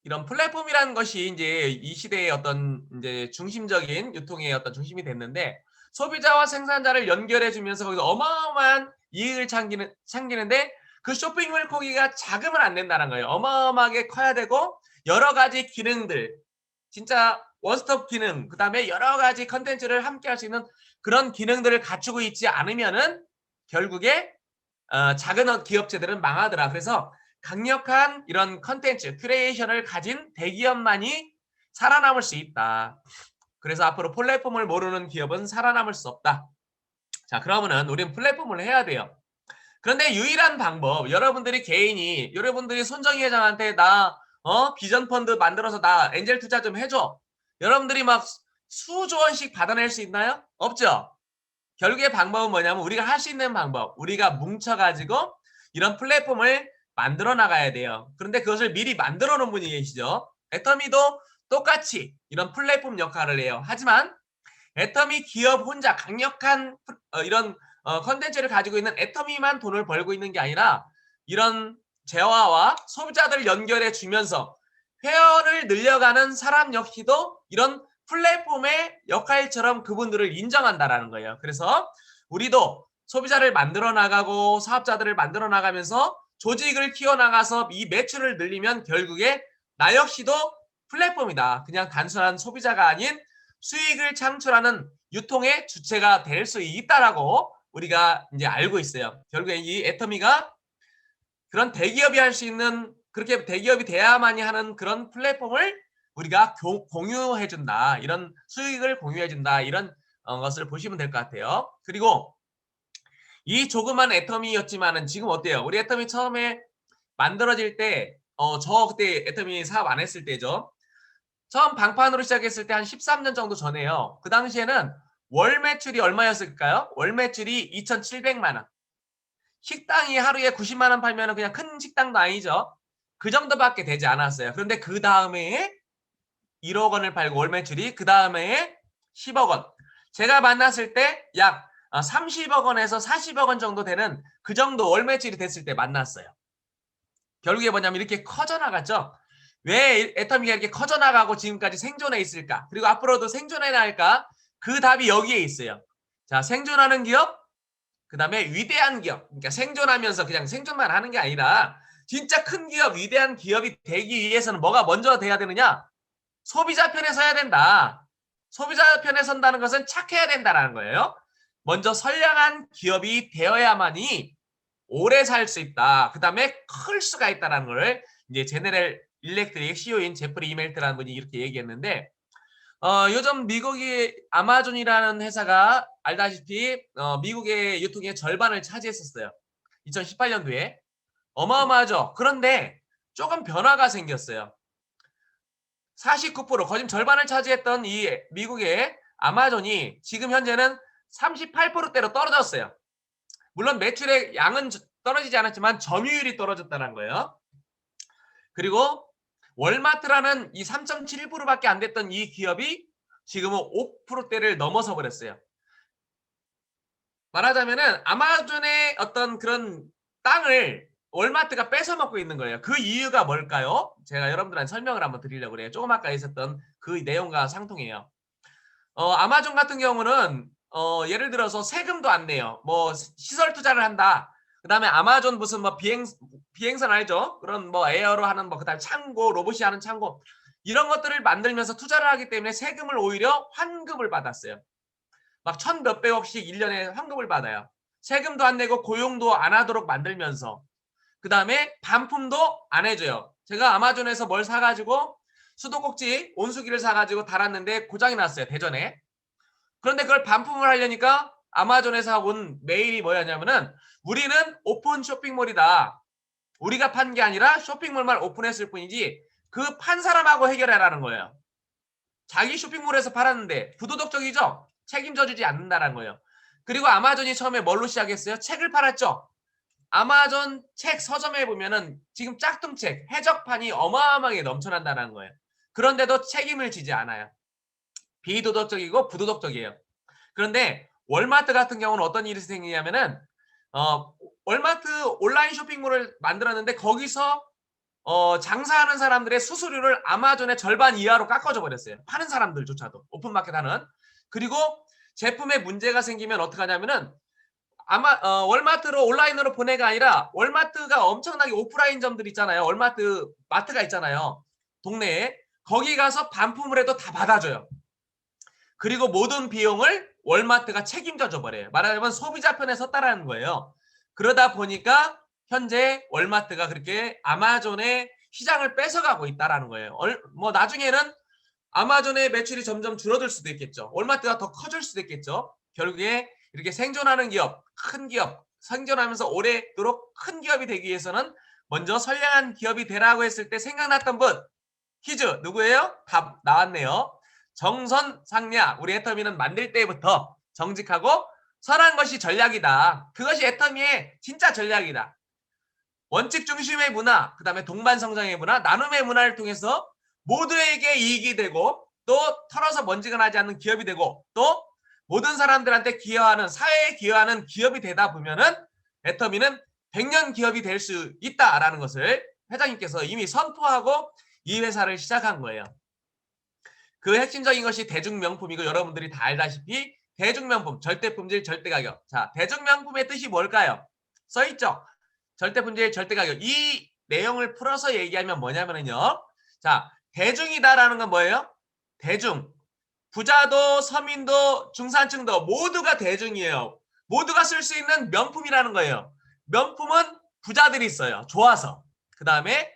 [SPEAKER 4] 이런 플랫폼이라는 것이 이제 이 시대의 어떤 이제 중심적인 유통의 어떤 중심이 됐는데 소비자와 생산자를 연결해 주면서 거기서 어마어마한 이익을 챙기는데 그 쇼핑몰 크기가 작으면 안 된다는 거예요. 어마어마하게 커야 되고 여러 가지 기능들 진짜 원스톱 기능 그다음에 여러 가지 컨텐츠를 함께 할 수 있는 그런 기능들을 갖추고 있지 않으면은 결국에 작은 기업체들은 망하더라. 그래서 강력한 이런 컨텐츠, 큐레이션을 가진 대기업만이 살아남을 수 있다. 그래서 앞으로 플랫폼을 모르는 기업은 살아남을 수 없다. 자, 그러면은 우리는 플랫폼을 해야 돼요. 그런데 유일한 방법, 여러분들이 개인이, 여러분들이 손정희 회장한테 나 비전 펀드 만들어서 나 엔젤 투자 좀 해줘. 여러분들이 막 수조 원씩 받아낼 수 있나요? 없죠. 결국의 방법은 뭐냐면 우리가 할 수 있는 방법, 우리가 뭉쳐가지고 이런 플랫폼을 만들어 나가야 돼요. 그런데 그것을 미리 만들어 놓은 분이 계시죠. 애터미도 똑같이 이런 플랫폼 역할을 해요. 하지만 애터미 기업 혼자 강력한 이런 컨텐츠를 가지고 있는 애터미만 돈을 벌고 있는 게 아니라 이런 재화와 소비자들 연결해 주면서 회원을 늘려가는 사람 역시도 이런 플랫폼의 역할처럼 그분들을 인정한다라는 거예요. 그래서 우리도 소비자를 만들어 나가고 사업자들을 만들어 나가면서 조직을 키워나가서 이 매출을 늘리면 결국에 나 역시도 플랫폼이다. 그냥 단순한 소비자가 아닌 수익을 창출하는 유통의 주체가 될 수 있다라고 우리가 이제 알고 있어요. 결국에 이 애터미가 그런 대기업이 할 수 있는 그렇게 대기업이 돼야만이 하는 그런 플랫폼을 우리가 공유해준다. 이런 수익을 공유해준다. 이런 것을 보시면 될 것 같아요. 그리고 이 조그만 애터미였지만은 지금 어때요? 우리 애터미 처음에 만들어질 때, 저 그때 애터미 사업 안 했을 때죠. 처음 방판으로 시작했을 때 한 13년 정도 전에요. 그 당시에는 월 매출이 얼마였을까요? 월 매출이 2,700만 원. 식당이 하루에 90만 원 팔면 그냥 큰 식당도 아니죠. 그 정도밖에 되지 않았어요. 그런데 그 다음에 1억 원을 팔고 월 매출이 그 다음에 10억 원. 제가 만났을 때 약 30억 원에서 40억 원 정도 되는 그 정도 월 매출이 됐을 때 만났어요. 결국에 뭐냐면 이렇게 커져나갔죠. 왜 애터미가 이렇게 커져나가고 지금까지 생존해 있을까? 그리고 앞으로도 생존해 나갈까? 그 답이 여기에 있어요. 자, 생존하는 기업, 그 다음에 위대한 기업. 그러니까 생존하면서 그냥 생존만 하는 게 아니라 진짜 큰 기업, 위대한 기업이 되기 위해서는 뭐가 먼저 돼야 되느냐? 소비자 편에 서야 된다. 소비자 편에 선다는 것은 착해야 된다는 거예요. 먼저 선량한 기업이 되어야만이 오래 살 수 있다. 그 다음에 클 수가 있다는 걸 이제 제네럴 일렉트릭 CEO인 제프리 이멜트라는 분이 이렇게 얘기했는데 요즘 미국의 아마존이라는 회사가 알다시피 미국의 유통의 절반을 차지했었어요. 2018년도에. 어마어마하죠. 그런데 조금 변화가 생겼어요. 49% 거진 절반을 차지했던 이 미국의 아마존이 지금 현재는 38%대로 떨어졌어요. 물론 매출의 양은 떨어지지 않았지만 점유율이 떨어졌다는 거예요. 그리고 월마트라는 이 3.71%밖에 안 됐던 이 기업이 지금은 5%대를 넘어서 버렸어요. 말하자면은 아마존의 어떤 그런 땅을 월마트가 뺏어먹고 있는 거예요. 그 이유가 뭘까요? 제가 여러분들한테 설명을 한번 드리려고 그래요. 조금 아까 있었던 그 내용과 상통해요. 아마존 같은 경우는 예를 들어서 세금도 안 내요. 뭐 시설 투자를 한다. 그다음에 아마존 무슨 뭐 비행선 알죠? 그런 뭐 에어로 하는 뭐 그다음에 창고, 로봇이 하는 창고 이런 것들을 만들면서 투자를 하기 때문에 세금을 오히려 환급을 받았어요. 막 1,000몇백억씩 1년에 환급을 받아요. 세금도 안 내고 고용도 안 하도록 만들면서 그다음에 반품도 안 해줘요. 제가 아마존에서 뭘 사가지고 수도꼭지 온수기를 사가지고 달았는데 고장이 났어요. 대전에. 그런데 그걸 반품을 하려니까 아마존에서 온 메일이 뭐였냐면은 우리는 오픈 쇼핑몰이다. 우리가 판 게 아니라 쇼핑몰만 오픈했을 뿐이지 그 판 사람하고 해결하라는 거예요. 자기 쇼핑몰에서 팔았는데 부도덕적이죠? 책임져 주지 않는다는 거예요. 그리고 아마존이 처음에 뭘로 시작했어요? 책을 팔았죠? 아마존 책 서점에 보면은 지금 짝퉁책, 해적판이 어마어마하게 넘쳐난다는 거예요. 그런데도 책임을 지지 않아요. 비도덕적이고 부도덕적이에요. 그런데 월마트 같은 경우는 어떤 일이 생기냐면은 월마트 온라인 쇼핑몰을 만들었는데 거기서 장사하는 사람들의 수수료를 아마존의 절반 이하로 깎아줘 버렸어요. 파는 사람들조차도 오픈마켓 하는. 그리고 제품에 문제가 생기면 어떻게 하냐면은 월마트로 온라인으로 보내가 아니라 월마트가 엄청나게 오프라인 점들 있잖아요. 월마트 마트가 있잖아요. 동네에. 거기 가서 반품을 해도 다 받아줘요. 그리고 모든 비용을 월마트가 책임져 줘 버려요. 말하자면 소비자 편에 섰다라는 거예요. 그러다 보니까 현재 월마트가 그렇게 아마존의 시장을 뺏어가고 있다라는 거예요. 뭐 나중에는 아마존의 매출이 점점 줄어들 수도 있겠죠. 월마트가 더 커질 수도 있겠죠. 결국에 이렇게 생존하는 기업, 큰 기업, 생존하면서 오래도록 큰 기업이 되기 위해서는 먼저 선량한 기업이 되라고 했을 때 생각났던 분, 퀴즈 누구예요? 답 나왔네요. 정선상냐. 우리 애터미는 만들 때부터 정직하고 선한 것이 전략이다. 그것이 애터미의 진짜 전략이다. 원칙 중심의 문화, 그 다음에 동반성장의 문화, 나눔의 문화를 통해서 모두에게 이익이 되고 또 털어서 먼지가 나지 않는 기업이 되고 또 모든 사람들한테 기여하는, 사회에 기여하는 기업이 되다 보면은 애터미는 100년 기업이 될 수 있다라는 것을 회장님께서 이미 선포하고 이 회사를 시작한 거예요. 그 핵심적인 것이 대중명품이고 여러분들이 다 알다시피 대중명품, 절대품질, 절대가격. 자, 대중명품의 뜻이 뭘까요? 써있죠? 절대품질, 절대가격. 이 내용을 풀어서 얘기하면 뭐냐면요. 자, 대중이다라는 건 뭐예요? 대중. 부자도 서민도 중산층도 모두가 대중이에요. 모두가 쓸 수 있는 명품이라는 거예요. 명품은 부자들이 써요. 좋아서. 그 다음에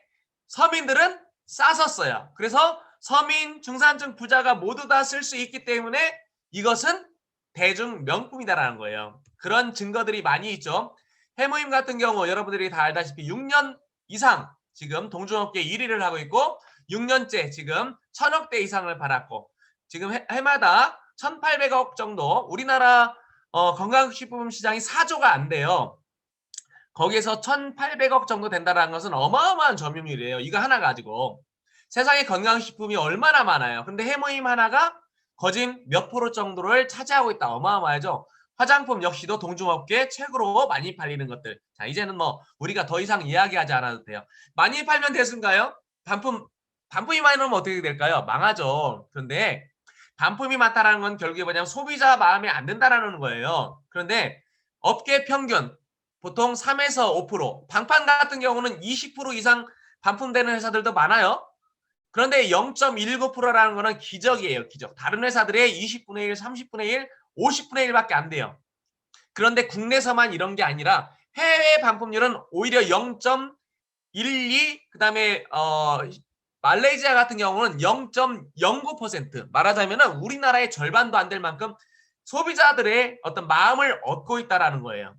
[SPEAKER 4] 서민들은 싸서 써요. 그래서 서민, 중산층, 부자가 모두 다 쓸 수 있기 때문에 이것은 대중 명품이다라는 거예요. 그런 증거들이 많이 있죠. 해모임 같은 경우 여러분들이 다 알다시피 6년 이상 지금 동종업계 1위를 하고 있고 6년째 지금 1000억대 이상을 받았고 지금 해마다 1800억 정도 우리나라 건강식품 시장이 4조가 안 돼요. 거기에서 1800억 정도 된다는 것은 어마어마한 점유율이에요. 이거 하나 가지고. 세상에 건강식품이 얼마나 많아요. 근데 해모임 하나가 거진 몇 프로 정도를 차지하고 있다. 어마어마하죠. 화장품 역시도 동종업계 최고로 많이 팔리는 것들. 자, 이제는 뭐 우리가 더 이상 이야기하지 않아도 돼요. 많이 팔면 됐을까요? 반품이 많이 나오면 어떻게 될까요? 망하죠. 그런데 반품이 많다는 건 결국에 뭐냐면 소비자 마음에 안 든다라는 거예요. 그런데 업계 평균 보통 3에서 5%, 방판 같은 경우는 20% 이상 반품되는 회사들도 많아요. 그런데 0.19%라는 거는 기적이에요. 기적. 다른 회사들의 20분의 1, 30분의 1, 50분의 1밖에 안 돼요. 그런데 국내에서만 이런 게 아니라 해외 반품률은 오히려 0.12, 그 다음에 말레이시아 같은 경우는 0.09%. 말하자면 우리나라의 절반도 안 될 만큼 소비자들의 어떤 마음을 얻고 있다라는 거예요.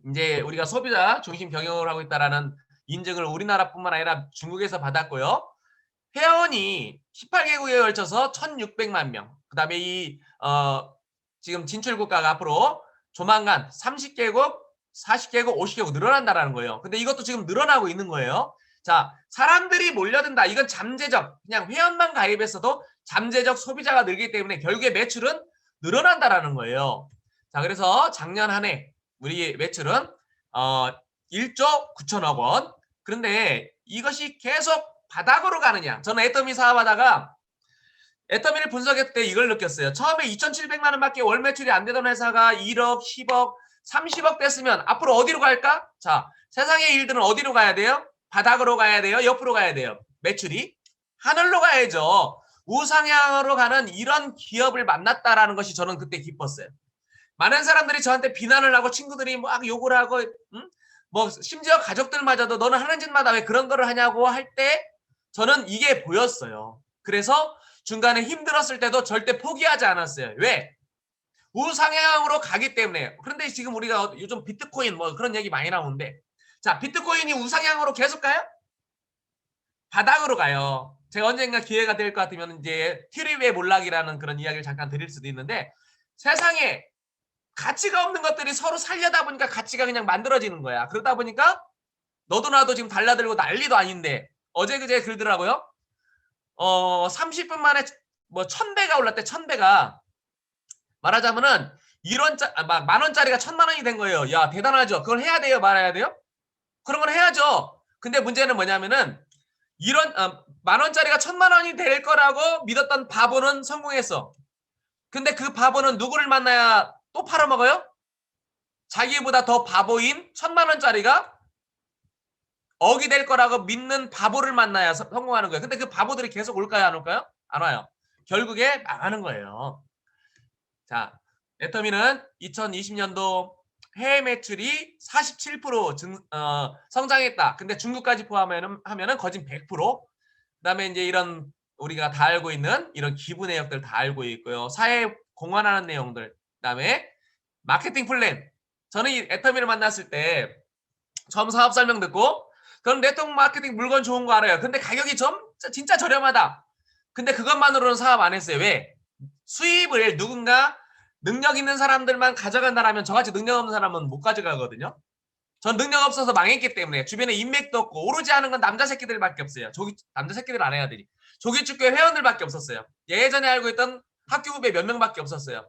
[SPEAKER 4] 이제 우리가 소비자 중심 경영을 하고 있다라는 인증을 우리나라뿐만 아니라 중국에서 받았고요. 회원이 18개국에 걸쳐서 1600만 명. 그 다음에 지금 진출국가가 앞으로 조만간 30개국, 40개국, 50개국 늘어난다라는 거예요. 근데 이것도 지금 늘어나고 있는 거예요. 자, 사람들이 몰려든다. 이건 잠재적, 그냥 회원만 가입했어도 잠재적 소비자가 늘기 때문에 결국에 매출은 늘어난다라는 거예요. 자, 그래서 작년 한 해 우리 매출은 1조 9천억 원. 그런데 이것이 계속 바닥으로 가느냐. 저는 애터미 사업하다가 애터미를 분석했을 때 이걸 느꼈어요. 처음에 2,700만 원밖에 월 매출이 안 되던 회사가 1억, 10억, 30억 됐으면 앞으로 어디로 갈까? 자, 세상의 일들은 어디로 가야 돼요? 바닥으로 가야 돼요? 옆으로 가야 돼요? 매출이? 하늘로 가야죠. 우상향으로 가는 이런 기업을 만났다라는 것이 저는 그때 기뻤어요. 많은 사람들이 저한테 비난을 하고 친구들이 막 욕을 하고 뭐 심지어 가족들마저도 너는 하는 짓마다 왜 그런 거를 하냐고 할 때 저는 이게 보였어요. 그래서 중간에 힘들었을 때도 절대 포기하지 않았어요. 왜? 우상향으로 가기 때문에. 그런데 지금 우리가 요즘 비트코인 뭐 그런 얘기 많이 나오는데 자, 비트코인이 우상향으로 계속 가요? 바닥으로 가요. 제가 언젠가 기회가 될 것 같으면 이제 트리웨 몰락이라는 그런 이야기를 잠깐 드릴 수도 있는데, 세상에 가치가 없는 것들이 서로 살려다 보니까 가치가 그냥 만들어지는 거야. 그러다 보니까 너도 나도 지금 달라들고 난리도 아닌데, 어제 그제 글더라고요. 30분 만에 뭐 1000배가 올랐대. 1000배가. 말하자면은 10,000원짜리가 1000만 원이 된 거예요. 야, 대단하죠. 그걸 해야 돼요, 말아야 돼요? 그런 건 해야죠. 근데 문제는 뭐냐면은 이런 10,000원짜리가 1000만 원이 될 거라고 믿었던 바보는 성공했어. 근데 그 바보는 누구를 만나야 또 팔아먹어요? 자기보다 더 바보인 1000만 원짜리가 억이 될 거라고 믿는 바보를 만나야 성공하는 거예요. 근데 그 바보들이 계속 올까요, 안 올까요? 안 와요. 결국에 망하는 거예요. 자, 애터미는 2020년도 해외 매출이 47% 성장했다. 근데 중국까지 포함하면은 거진 100%. 그다음에 이제 이런 우리가 다 알고 있는 이런 기부 내역들 다 알고 있고요. 사회 공헌하는 내용들. 그다음에 마케팅 플랜. 저는 이 애터미를 만났을 때 처음 사업 설명 듣고, 그럼 네트워크 마케팅 물건 좋은 거 알아요. 근데 가격이 진짜 저렴하다. 근데 그것만으로는 사업 안 했어요. 왜? 수입을 누군가 능력 있는 사람들만 가져간다라면 저같이 능력 없는 사람은 못 가져가거든요. 전 능력 없어서 망했기 때문에 주변에 인맥도 없고 오로지 하는 건 남자 새끼들밖에 없어요. 남자 새끼들 안 해야 되니. 조기축구회 회원들밖에 없었어요. 예전에 알고 있던 학교 후배 몇 명밖에 없었어요.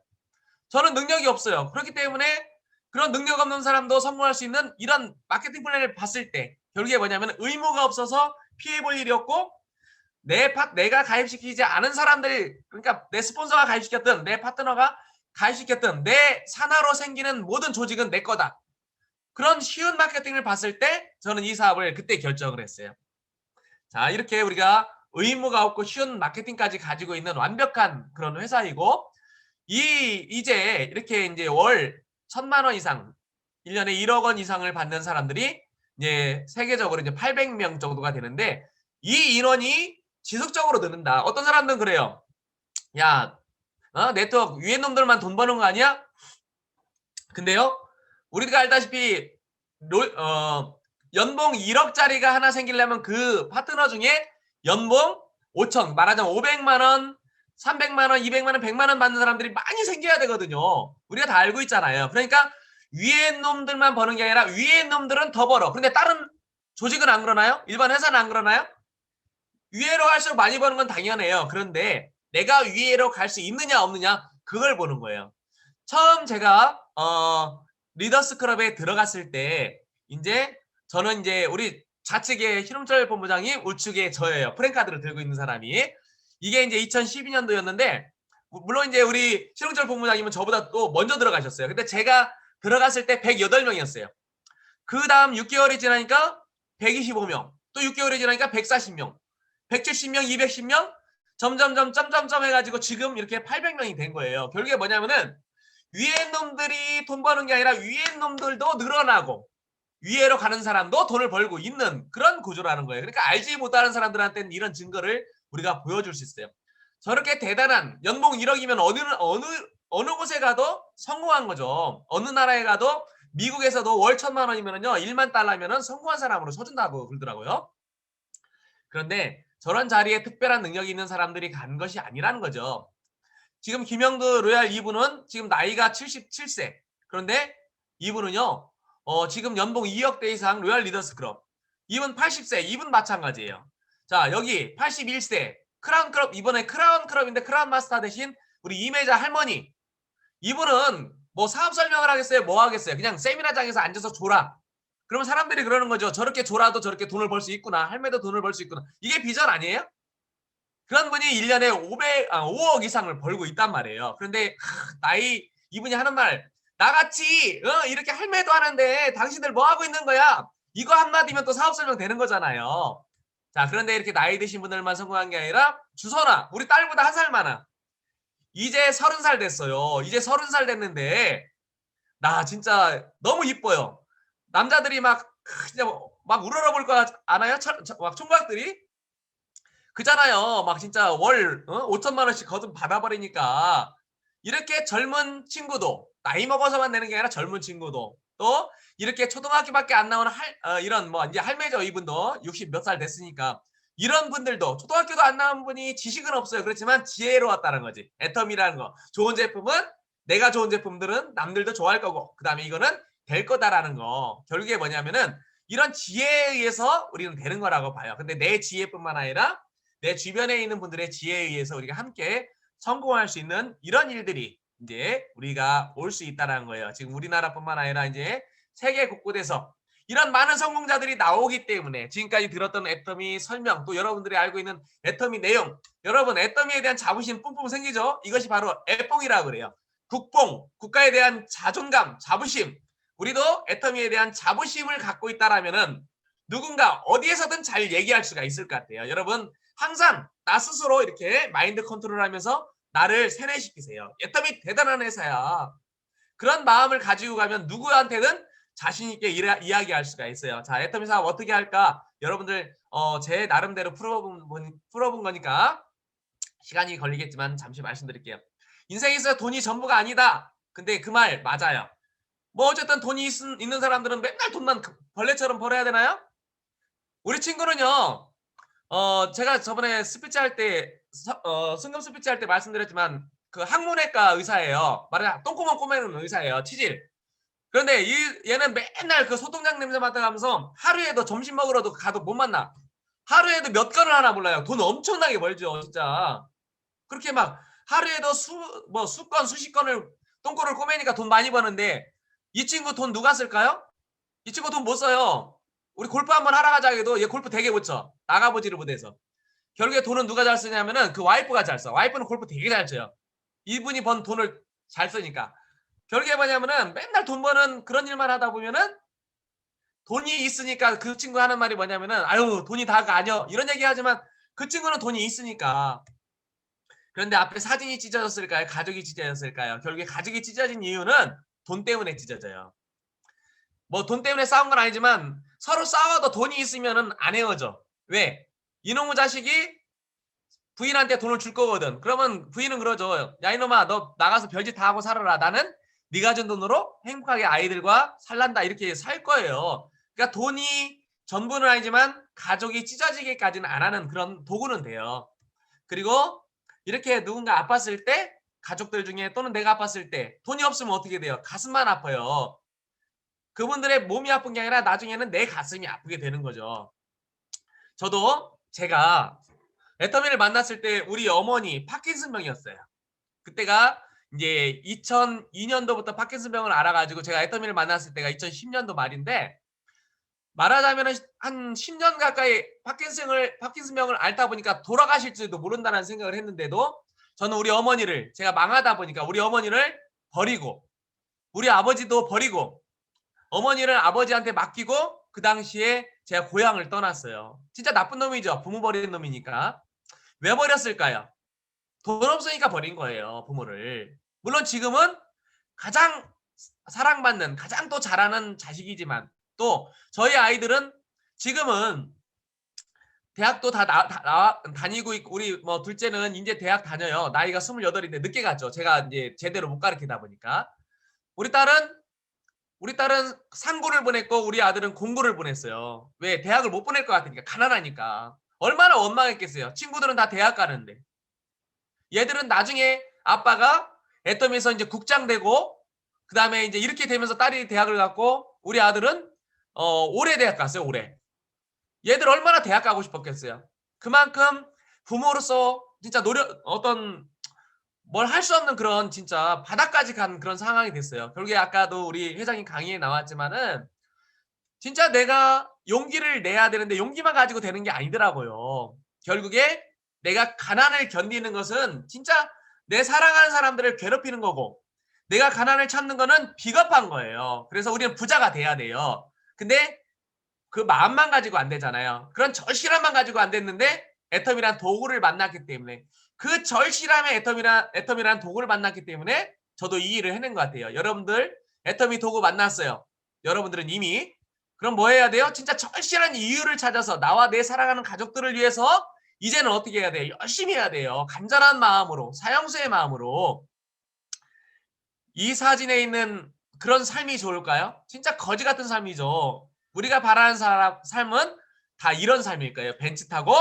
[SPEAKER 4] 저는 능력이 없어요. 그렇기 때문에 그런 능력 없는 사람도 성공할 수 있는 이런 마케팅 플랜을 봤을 때 결국에 뭐냐면 의무가 없어서 피해 볼 일이 없고, 내가 가입시키지 않은 사람들, 그러니까 내 스폰서가 가입시켰든 내 파트너가 가입시켰든 내 산하로 생기는 모든 조직은 내 거다. 그런 쉬운 마케팅을 봤을 때 저는 이 사업을 그때 결정을 했어요. 자, 이렇게 우리가 의무가 없고 쉬운 마케팅까지 가지고 있는 완벽한 그런 회사이고, 이제 이렇게 이제 월 1000만 원 이상, 1년에 1억 원 이상을 받는 사람들이 이제 세계적으로 이제 800명 정도가 되는데, 이 인원이 지속적으로 늘는다. 어떤 사람들은 그래요. 야, 네트워크 위에 놈들만 돈 버는 거 아니야? 근데요, 우리가 알다시피 연봉 1억짜리가 하나 생기려면 그 파트너 중에 연봉 5천, 말하자면 500만 원, 300만 원, 200만 원, 100만 원 받는 사람들이 많이 생겨야 되거든요. 우리가 다 알고 있잖아요. 그러니까 위에 놈들만 버는 게 아니라 위에 놈들은 더 벌어. 그런데 다른 조직은 안 그러나요? 일반 회사는 안 그러나요? 위에로 갈수록 많이 버는 건 당연해요. 그런데 내가 위에로 갈 수 있느냐 없느냐, 그걸 보는 거예요. 처음 제가 리더스 클럽에 들어갔을 때 이제 저는 이제 우리 좌측에 희롱철 본부장님, 우측에 저예요. 프랭카드를 들고 있는 사람이. 이게 이제 2012년도였는데 물론 이제 우리 희롱철 본부장님은 저보다 또 먼저 들어가셨어요. 근데 제가 들어갔을 때 108명이었어요. 그 다음 6개월이 지나니까 125명, 또 6개월이 지나니까 140명, 170명, 210명, 점점 해가지고 지금 이렇게 800명이 된 거예요. 결국에 뭐냐면은 위에 놈들이 돈 버는 게 아니라 위에 놈들도 늘어나고 위에로 가는 사람도 돈을 벌고 있는 그런 구조라는 거예요. 그러니까 알지 못하는 사람들한테는 이런 증거를 우리가 보여줄 수 있어요. 저렇게 대단한 연봉 1억이면 어느 곳에 가도 성공한 거죠. 어느 나라에 가도, 미국에서도 월 1000만 원이면은요, 1만 달러면은 성공한 사람으로 쳐준다고 그러더라고요. 그런데 저런 자리에 특별한 능력이 있는 사람들이 간 것이 아니라는 거죠. 지금 김영두 로얄 이분은 지금 나이가 77세. 그런데 이분은요, 지금 연봉 2억대 이상 로얄 리더스 클럽. 이분 80세. 이분 마찬가지예요. 자, 여기 81세. 크라운 클럽, 이번에 크라운 클럽인데 크라운 마스터 대신 우리 이매자 할머니. 이분은 뭐 사업 설명을 하겠어요? 뭐 하겠어요? 그냥 세미나장에서 앉아서 졸아. 그러면 사람들이 그러는 거죠. 저렇게 졸아도 저렇게 돈을 벌 수 있구나. 할매도 돈을 벌 수 있구나. 이게 비전 아니에요? 그런 분이 1년에 5억 이상을 벌고 있단 말이에요. 그런데 이분이 하는 말, 나같이 이렇게 할매도 하는데 당신들 뭐 하고 있는 거야? 이거 한마디면 또 사업 설명 되는 거잖아요. 자, 그런데 이렇게 나이 드신 분들만 성공한 게 아니라 주선아, 우리 딸보다 1살 많아. 이제 30살 됐어요. 이제 30살 됐는데 나 진짜 너무 이뻐요. 남자들이 막 우러러볼 거 아나요? 막 총각들이 그잖아요. 막 진짜 월 5천만 원씩 거둔 받아버리니까 이렇게 젊은 친구도, 나이 먹어서만 내는 게 아니라 젊은 친구도 또 이렇게 초등학교밖에 안 나오는 이런 뭐 이제 할매죠. 이분도 60 몇 살 됐으니까 이런 분들도 초등학교도 안 나온 분이 지식은 없어요. 그렇지만 지혜로웠다는 거지. 애텀이라는 거. 좋은 제품은 내가 좋은 제품들은 남들도 좋아할 거고 그다음에 이거는 될 거다라는 거. 결국에 뭐냐면은 이런 지혜에 의해서 우리는 되는 거라고 봐요. 근데 내 지혜뿐만 아니라 내 주변에 있는 분들의 지혜에 의해서 우리가 함께 성공할 수 있는 이런 일들이 이제 우리가 올 수 있다는 거예요. 지금 우리나라뿐만 아니라 이제 세계 곳곳에서 이런 많은 성공자들이 나오기 때문에 지금까지 들었던 애터미 설명 또 여러분들이 알고 있는 애터미 내용 여러분 애터미에 대한 자부심 뿜뿜 생기죠? 이것이 바로 애뽕이라고 그래요. 국뽕, 국가에 대한 자존감, 자부심 우리도 애터미에 대한 자부심을 갖고 있다라면은 누군가 어디에서든 잘 얘기할 수가 있을 것 같아요. 여러분 항상 나 스스로 이렇게 마인드 컨트롤하면서 나를 세뇌시키세요. 애터미 대단한 회사야. 그런 마음을 가지고 가면 누구한테든 자신 있게 이야기할 수가 있어요. 자, 애터미 사업 어떻게 할까? 여러분들 제 나름대로 풀어본 거니까 시간이 걸리겠지만 잠시 말씀드릴게요. 인생에서 돈이 전부가 아니다. 근데 그 말 맞아요. 뭐 어쨌든 돈이 있는 사람들은 맨날 돈만 벌레처럼 벌어야 되나요? 우리 친구는요. 제가 저번에 스피치 할 때 승금 스피치 할 때 말씀드렸지만 그 항문외과 의사예요. 말하자 똥구멍 꼬매는 의사예요. 치질. 그런데 얘는 맨날 그 소독약 냄새 맡아가면서 하루에도 점심 먹으러도 가도 못 만나. 하루에도 몇 건을 하나 몰라요. 돈 엄청나게 벌죠, 진짜. 그렇게 막 하루에도 수건, 수십 건을 똥꼬를 꼬매니까 돈 많이 버는데 이 친구 돈 누가 쓸까요? 이 친구 돈 못 써요. 우리 골프 한번 하러 가자 해도 얘 골프 되게 못 쳐. 나가보지를 못해서. 결국에 돈은 누가 잘 쓰냐면은 그 와이프가 잘 써. 와이프는 골프 되게 잘 쳐요. 이분이 번 돈을 잘 쓰니까. 결국에 뭐냐면은 맨날 돈 버는 그런 일만 하다 보면은 돈이 있으니까 그 친구 하는 말이 뭐냐면은 아유 돈이 다가 아니여 이런 얘기 하지만 그 친구는 돈이 있으니까. 그런데 앞에 사진이 찢어졌을까요? 가족이 찢어졌을까요? 결국에 가족이 찢어진 이유는 돈 때문에 찢어져요. 뭐 돈 때문에 싸운 건 아니지만 서로 싸워도 돈이 있으면은 안 헤어져. 왜? 이놈의 자식이 부인한테 돈을 줄 거거든. 그러면 부인은 그러죠. 야 이놈아 너 나가서 별짓 다 하고 살아라. 나는 네가 준 돈으로 행복하게 아이들과 살란다. 이렇게 살 거예요. 그러니까 돈이 전부는 아니지만 가족이 찢어지기까지는 안 하는 그런 도구는 돼요. 그리고 이렇게 누군가 아팠을 때 가족들 중에 또는 내가 아팠을 때 돈이 없으면 어떻게 돼요? 가슴만 아파요. 그분들의 몸이 아픈 게 아니라 나중에는 내 가슴이 아프게 되는 거죠. 저도 제가 애터미를 만났을 때 우리 어머니 파킨슨병이었어요. 그때가 이제 2002년도부터 파킨슨병을 알아가지고 제가 애터미를 만났을 때가 2010년도 말인데 말하자면 한 10년 가까이 파킨슨병을 앓다 보니까 돌아가실지도 모른다는 생각을 했는데도 저는 우리 어머니를 제가 망하다 보니까 우리 어머니를 버리고 우리 아버지도 버리고 어머니를 아버지한테 맡기고 그 당시에 제가 고향을 떠났어요. 진짜 나쁜 놈이죠. 부모 버리는 놈이니까. 왜 버렸을까요? 돈 없으니까 버린 거예요. 부모를. 물론 지금은 가장 사랑받는 가장 또 잘하는 자식이지만 또 저희 아이들은 지금은 대학도 다 다니고 있고 우리 뭐 둘째는 이제 대학 다녀요. 나이가 28인데 늦게 갔죠. 제가 이제 제대로 못 가르치다 보니까. 우리 딸은 상고를 보냈고 우리 아들은 공고를 보냈어요. 왜? 대학을 못 보낼 것 같으니까. 가난하니까. 얼마나 원망했겠어요. 친구들은 다 대학 가는데. 얘들은 나중에 아빠가 애터미에서 이제 국장 되고 그 다음에 이제 이렇게 되면서 딸이 대학을 갔고 우리 아들은 올해 대학 갔어요. 올해. 얘들 얼마나 대학 가고 싶었겠어요. 그만큼 부모로서 진짜 뭘 할 수 없는 그런 진짜 바닥까지 간 그런 상황이 됐어요. 결국에 아까도 우리 회장님 강의에 나왔지만은 진짜 내가 용기를 내야 되는데 용기만 가지고 되는 게 아니더라고요. 결국에 내가 가난을 견디는 것은 진짜 내 사랑하는 사람들을 괴롭히는 거고 내가 가난을 참는 거는 비겁한 거예요. 그래서 우리는 부자가 돼야 돼요. 근데 그 마음만 가지고 안 되잖아요. 그런 절실함만 가지고 안 됐는데 애터미란 도구를 만났기 때문에 그 절실함에 애터미란 도구를 만났기 때문에 저도 이 일을 해낸 것 같아요. 여러분들 애터미 도구 만났어요. 여러분들은 이미 그럼 뭐 해야 돼요? 진짜 절실한 이유를 찾아서 나와 내 사랑하는 가족들을 위해서 이제는 어떻게 해야 돼요? 열심히 해야 돼요. 간절한 마음으로 사형수의 마음으로 이 사진에 있는 그런 삶이 좋을까요? 진짜 거지 같은 삶이죠. 우리가 바라는 삶은 다 이런 삶일 거예요. 벤츠 타고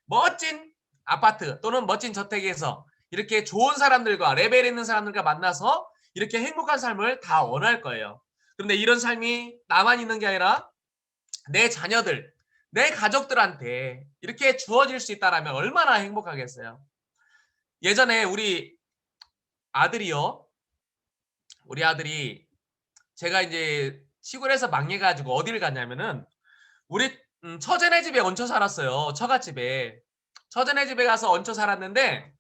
[SPEAKER 4] 멋진 아파트 또는 멋진 저택에서 이렇게 좋은 사람들과 레벨 있는 사람들과 만나서 이렇게 행복한 삶을 다 원할 거예요. 그런데 이런 삶이 나만 있는 게 아니라 내 자녀들, 내 가족들한테 이렇게 주어질 수 있다면 얼마나 행복하겠어요. 예전에 우리 아들이요. 우리 아들이 제가 이제 시골에서 망해가지고 어디를 갔냐면은 우리 처제네 집에 얹혀 살았어요. 처갓집에. 처제네 집에 가서 얹혀 살았는데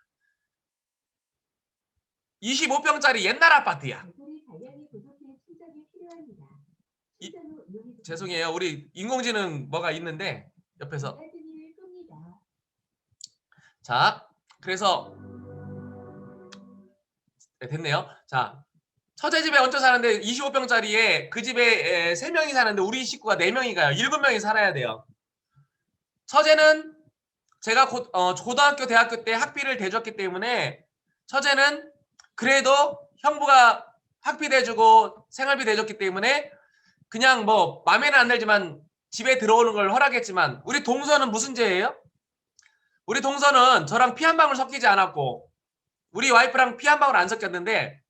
[SPEAKER 4] 25평짜리 옛날 아파트야. 죄송해요. 우리 인공지능 뭐가 있는데 옆에서. 자, 그래서 네, 됐네요. 자, 처제 집에 얹혀 사는데 25평짜리에 그 집에 3명이 사는데 우리 식구가 4명이 가요. 7명이 살아야 돼요. 처제는 제가 고등학교, 대학교 때 학비를 대줬기 때문에 처제는 그래도 형부가 학비 대주고 생활비 대줬기 때문에 그냥 뭐 마음에는 안 들지만 집에 들어오는 걸 허락했지만 우리 동서는 무슨 죄예요? 우리 동서는 저랑 피 한 방울 섞이지 않았고 우리 와이프랑 피 한 방울 안 섞였는데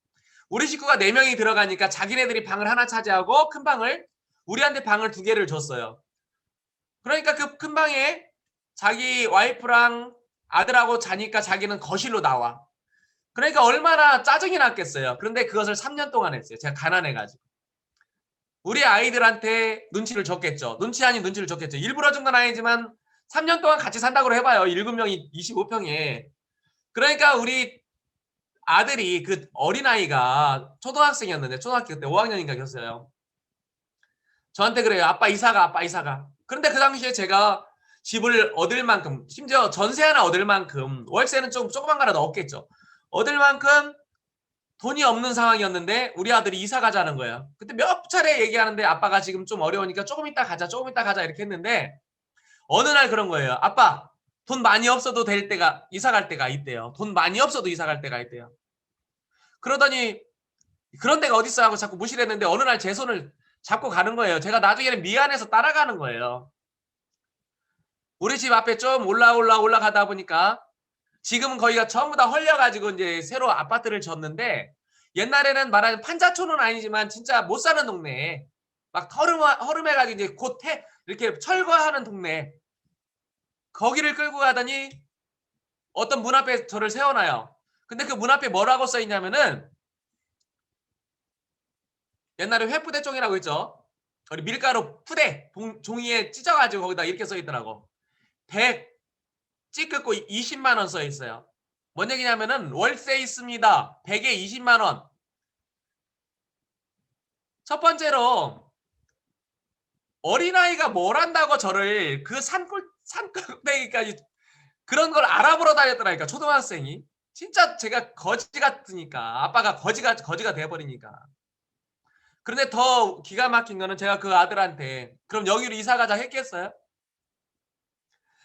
[SPEAKER 4] 우리 식구가 4명이 들어가니까 자기네들이 방을 하나 차지하고 큰 방을 우리한테 방을 2개를 줬어요. 그러니까 그 큰 방에 자기 와이프랑 아들하고 자니까 자기는 거실로 나와. 그러니까 얼마나 짜증이 났겠어요. 그런데 그것을 3년 동안 했어요. 제가 가난해가지고. 우리 아이들한테 눈치를 줬겠죠. 눈치 아닌 눈치를 줬겠죠. 일부러 준 건 아니지만 3년 동안 같이 산다고 해봐요. 7명이 25평에. 그러니까 우리 아들이 그 어린아이가 초등학생이었는데 초등학교 때 5학년인가 겼어요. 저한테 그래요. 아빠 이사가, 아빠 이사가. 그런데 그 당시에 제가 집을 얻을 만큼 심지어 전세 하나 얻을 만큼 월세는 좀 조그만 거라도 얻겠죠. 얻을 만큼 돈이 없는 상황이었는데 우리 아들이 이사 가자는 거예요. 그때 몇 차례 얘기하는데 아빠가 지금 좀 어려우니까 조금 이따 가자 조금 이따 가자 이렇게 했는데 어느 날 그런 거예요. 아빠 돈 많이 없어도 될 때가 이사 갈 때가 있대요. 돈 많이 없어도 이사 갈 때가 있대요. 그러더니 그런 데가 어딨어 하고 자꾸 무시를 했는데 어느 날 제 손을 잡고 가는 거예요. 제가 나중에는 미안해서 따라가는 거예요. 우리 집 앞에 좀 올라가다 보니까 지금은 거기가 전부 다 헐려가지고 이제 새로 아파트를 졌는데 옛날에는 말하자면 판자촌은 아니지만 진짜 못 사는 동네 막 허름해가지고 이제 곧 이렇게 철거하는 동네 거기를 끌고 가더니 어떤 문 앞에 저를 세워놔요. 근데 그 문 앞에 뭐라고 써 있냐면은 옛날에 회푸대종이라고 있죠. 우리 밀가루 푸대 종이에 찢어가지고 거기다 이렇게 써 있더라고. 100 찢고 20만 원 써 있어요. 뭔 얘기냐면은 월세 있습니다. 100에 20만 원. 첫 번째로 어린아이가 뭘 한다고 저를 그 산꼭대기까지 그런 걸 알아보러 다녔더라니까 초등학생이. 진짜 제가 거지 같으니까 아빠가 거지가 돼버리니까. 그런데 더 기가 막힌 거는 제가 그 아들한테 그럼 여기로 이사 가자 했겠어요?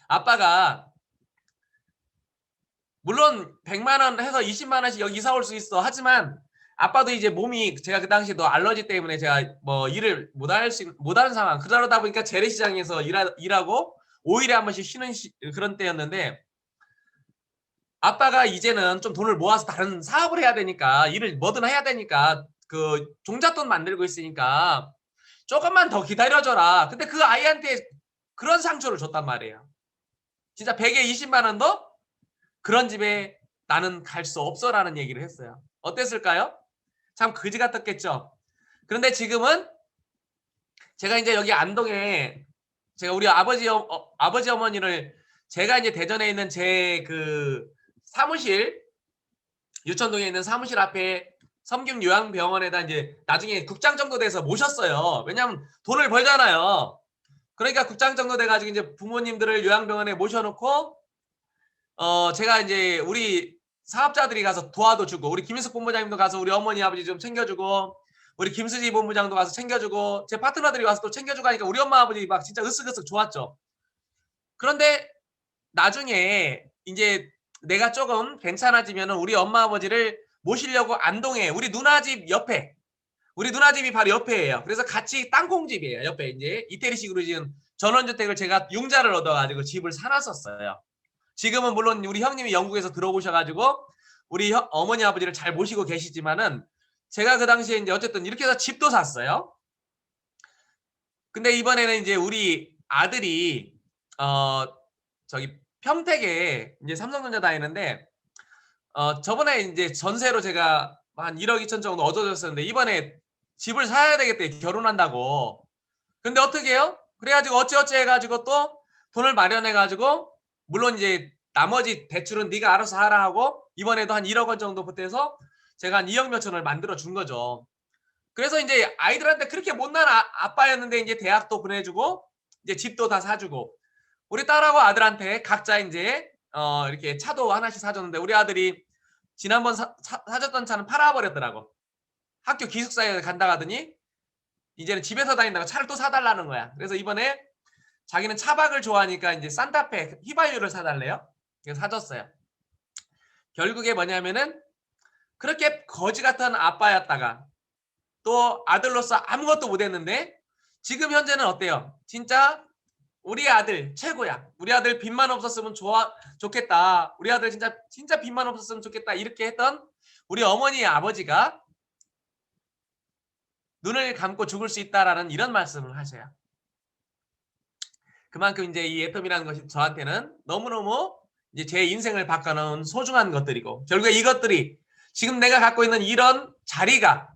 [SPEAKER 4] 아빠가 물론 100만 원 해서 20만 원씩 여기 이사 올 수 있어. 하지만 아빠도 이제 몸이 제가 그 당시에 알러지 때문에 제가 뭐 일을 못하는 상황. 그러다 보니까 재래시장에서 일하고 5일에 한 번씩 쉬는 그런 때였는데 아빠가 이제는 좀 돈을 모아서 다른 사업을 해야 되니까 일을 뭐든 해야 되니까 그 종잣돈 만들고 있으니까 조금만 더 기다려줘라. 근데 그 아이한테 그런 상처를 줬단 말이에요. 진짜 100에 20만 원도 그런 집에 나는 갈 수 없어라는 얘기를 했어요. 어땠을까요? 참 그지 같았겠죠. 그런데 지금은 제가 이제 여기 안동에 제가 우리 아버지 어머니를 제가 이제 대전에 있는 제 그 사무실 유천동에 있는 사무실 앞에 섬김 요양병원에다 이제 나중에 국장 정도 돼서 모셨어요. 왜냐하면 돈을 벌잖아요. 그러니까 국장 정도 돼가지고 이제 부모님들을 요양병원에 모셔놓고 제가 이제 우리 사업자들이 가서 도와도 주고 우리 김인숙 본부장님도 가서 우리 어머니 아버지 좀 챙겨주고 우리 김수지 본부장도 가서 챙겨주고 제 파트너들이 와서 또 챙겨주고 하니까 우리 엄마 아버지 막 진짜 으쓱으쓱 좋았죠. 그런데 나중에 이제 내가 조금 괜찮아지면 우리 엄마 아버지를 모시려고 안동에 우리 누나 집 옆에 우리 누나 집이 바로 옆에예요. 그래서 같이 땅콩집이에요. 옆에 이제 이태리식으로 지은 전원주택을 제가 융자를 얻어가지고 집을 사놨었어요. 지금은 물론 우리 형님이 영국에서 들어오셔가지고 우리 어머니 아버지를 잘 모시고 계시지만은 제가 그 당시에 이제 어쨌든 이렇게 해서 집도 샀어요. 근데 이번에는 이제 우리 아들이 저기 평택에 이제 삼성전자 다니는데 저번에 이제 전세로 제가 한 1억 2천 정도 얻어졌었는데 이번에 집을 사야 되겠대, 결혼한다고. 근데 어떻게 해요? 그래가지고 어찌어찌 해가지고 또 돈을 마련해가지고 물론 이제 나머지 대출은 네가 알아서 하라 하고 이번에도 한 1억 원 정도 보태서 제가 한 2억 몇천을 만들어 준 거죠. 그래서 이제 아이들한테 그렇게 못난 아빠였는데 이제 대학도 보내주고 이제 집도 다 사주고 우리 딸하고 아들한테 각자 이제 이렇게 차도 하나씩 사줬는데 우리 아들이 지난번 사줬던 차는 팔아버렸더라고. 학교 기숙사에 간다 하더니 이제는 집에서 다닌다고 차를 또 사달라는 거야. 그래서 이번에 자기는 차박을 좋아하니까 이제 산타페 휘발유를 사달래요. 그래서 사줬어요. 결국에 뭐냐면은 그렇게 거지 같은 아빠였다가 또 아들로서 아무것도 못했는데 지금 현재는 어때요? 진짜 우리 아들 최고야. 우리 아들 빚만 없었으면 좋겠다. 우리 아들 진짜 빚만 없었으면 좋겠다. 이렇게 했던 우리 어머니 아버지가 눈을 감고 죽을 수 있다라는 이런 말씀을 하셔요. 그만큼 이제 이 애텀이라는 것이 저한테는 너무너무 이제 제 인생을 바꿔놓은 소중한 것들이고 결국에 이것들이 지금 내가 갖고 있는 이런 자리가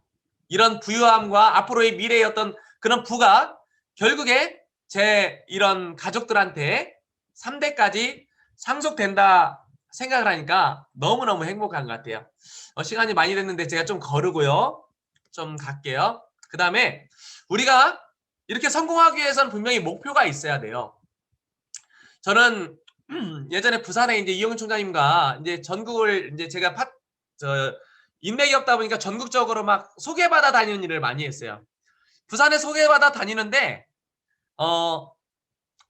[SPEAKER 4] 이런 부유함과 앞으로의 미래의 어떤 그런 부가 결국에 제 이런 가족들한테 3대까지 상속된다 생각을 하니까 너무너무 행복한 것 같아요. 시간이 많이 됐는데 제가 좀 거르고요. 좀 갈게요. 그 다음에 우리가 이렇게 성공하기 위해서는 분명히 목표가 있어야 돼요. 저는 예전에 부산에 이제 이용윤 총장님과 이제 전국을 이제 제가 인맥이 없다 보니까 전국적으로 막 소개받아 다니는 일을 많이 했어요. 부산에 소개받아 다니는데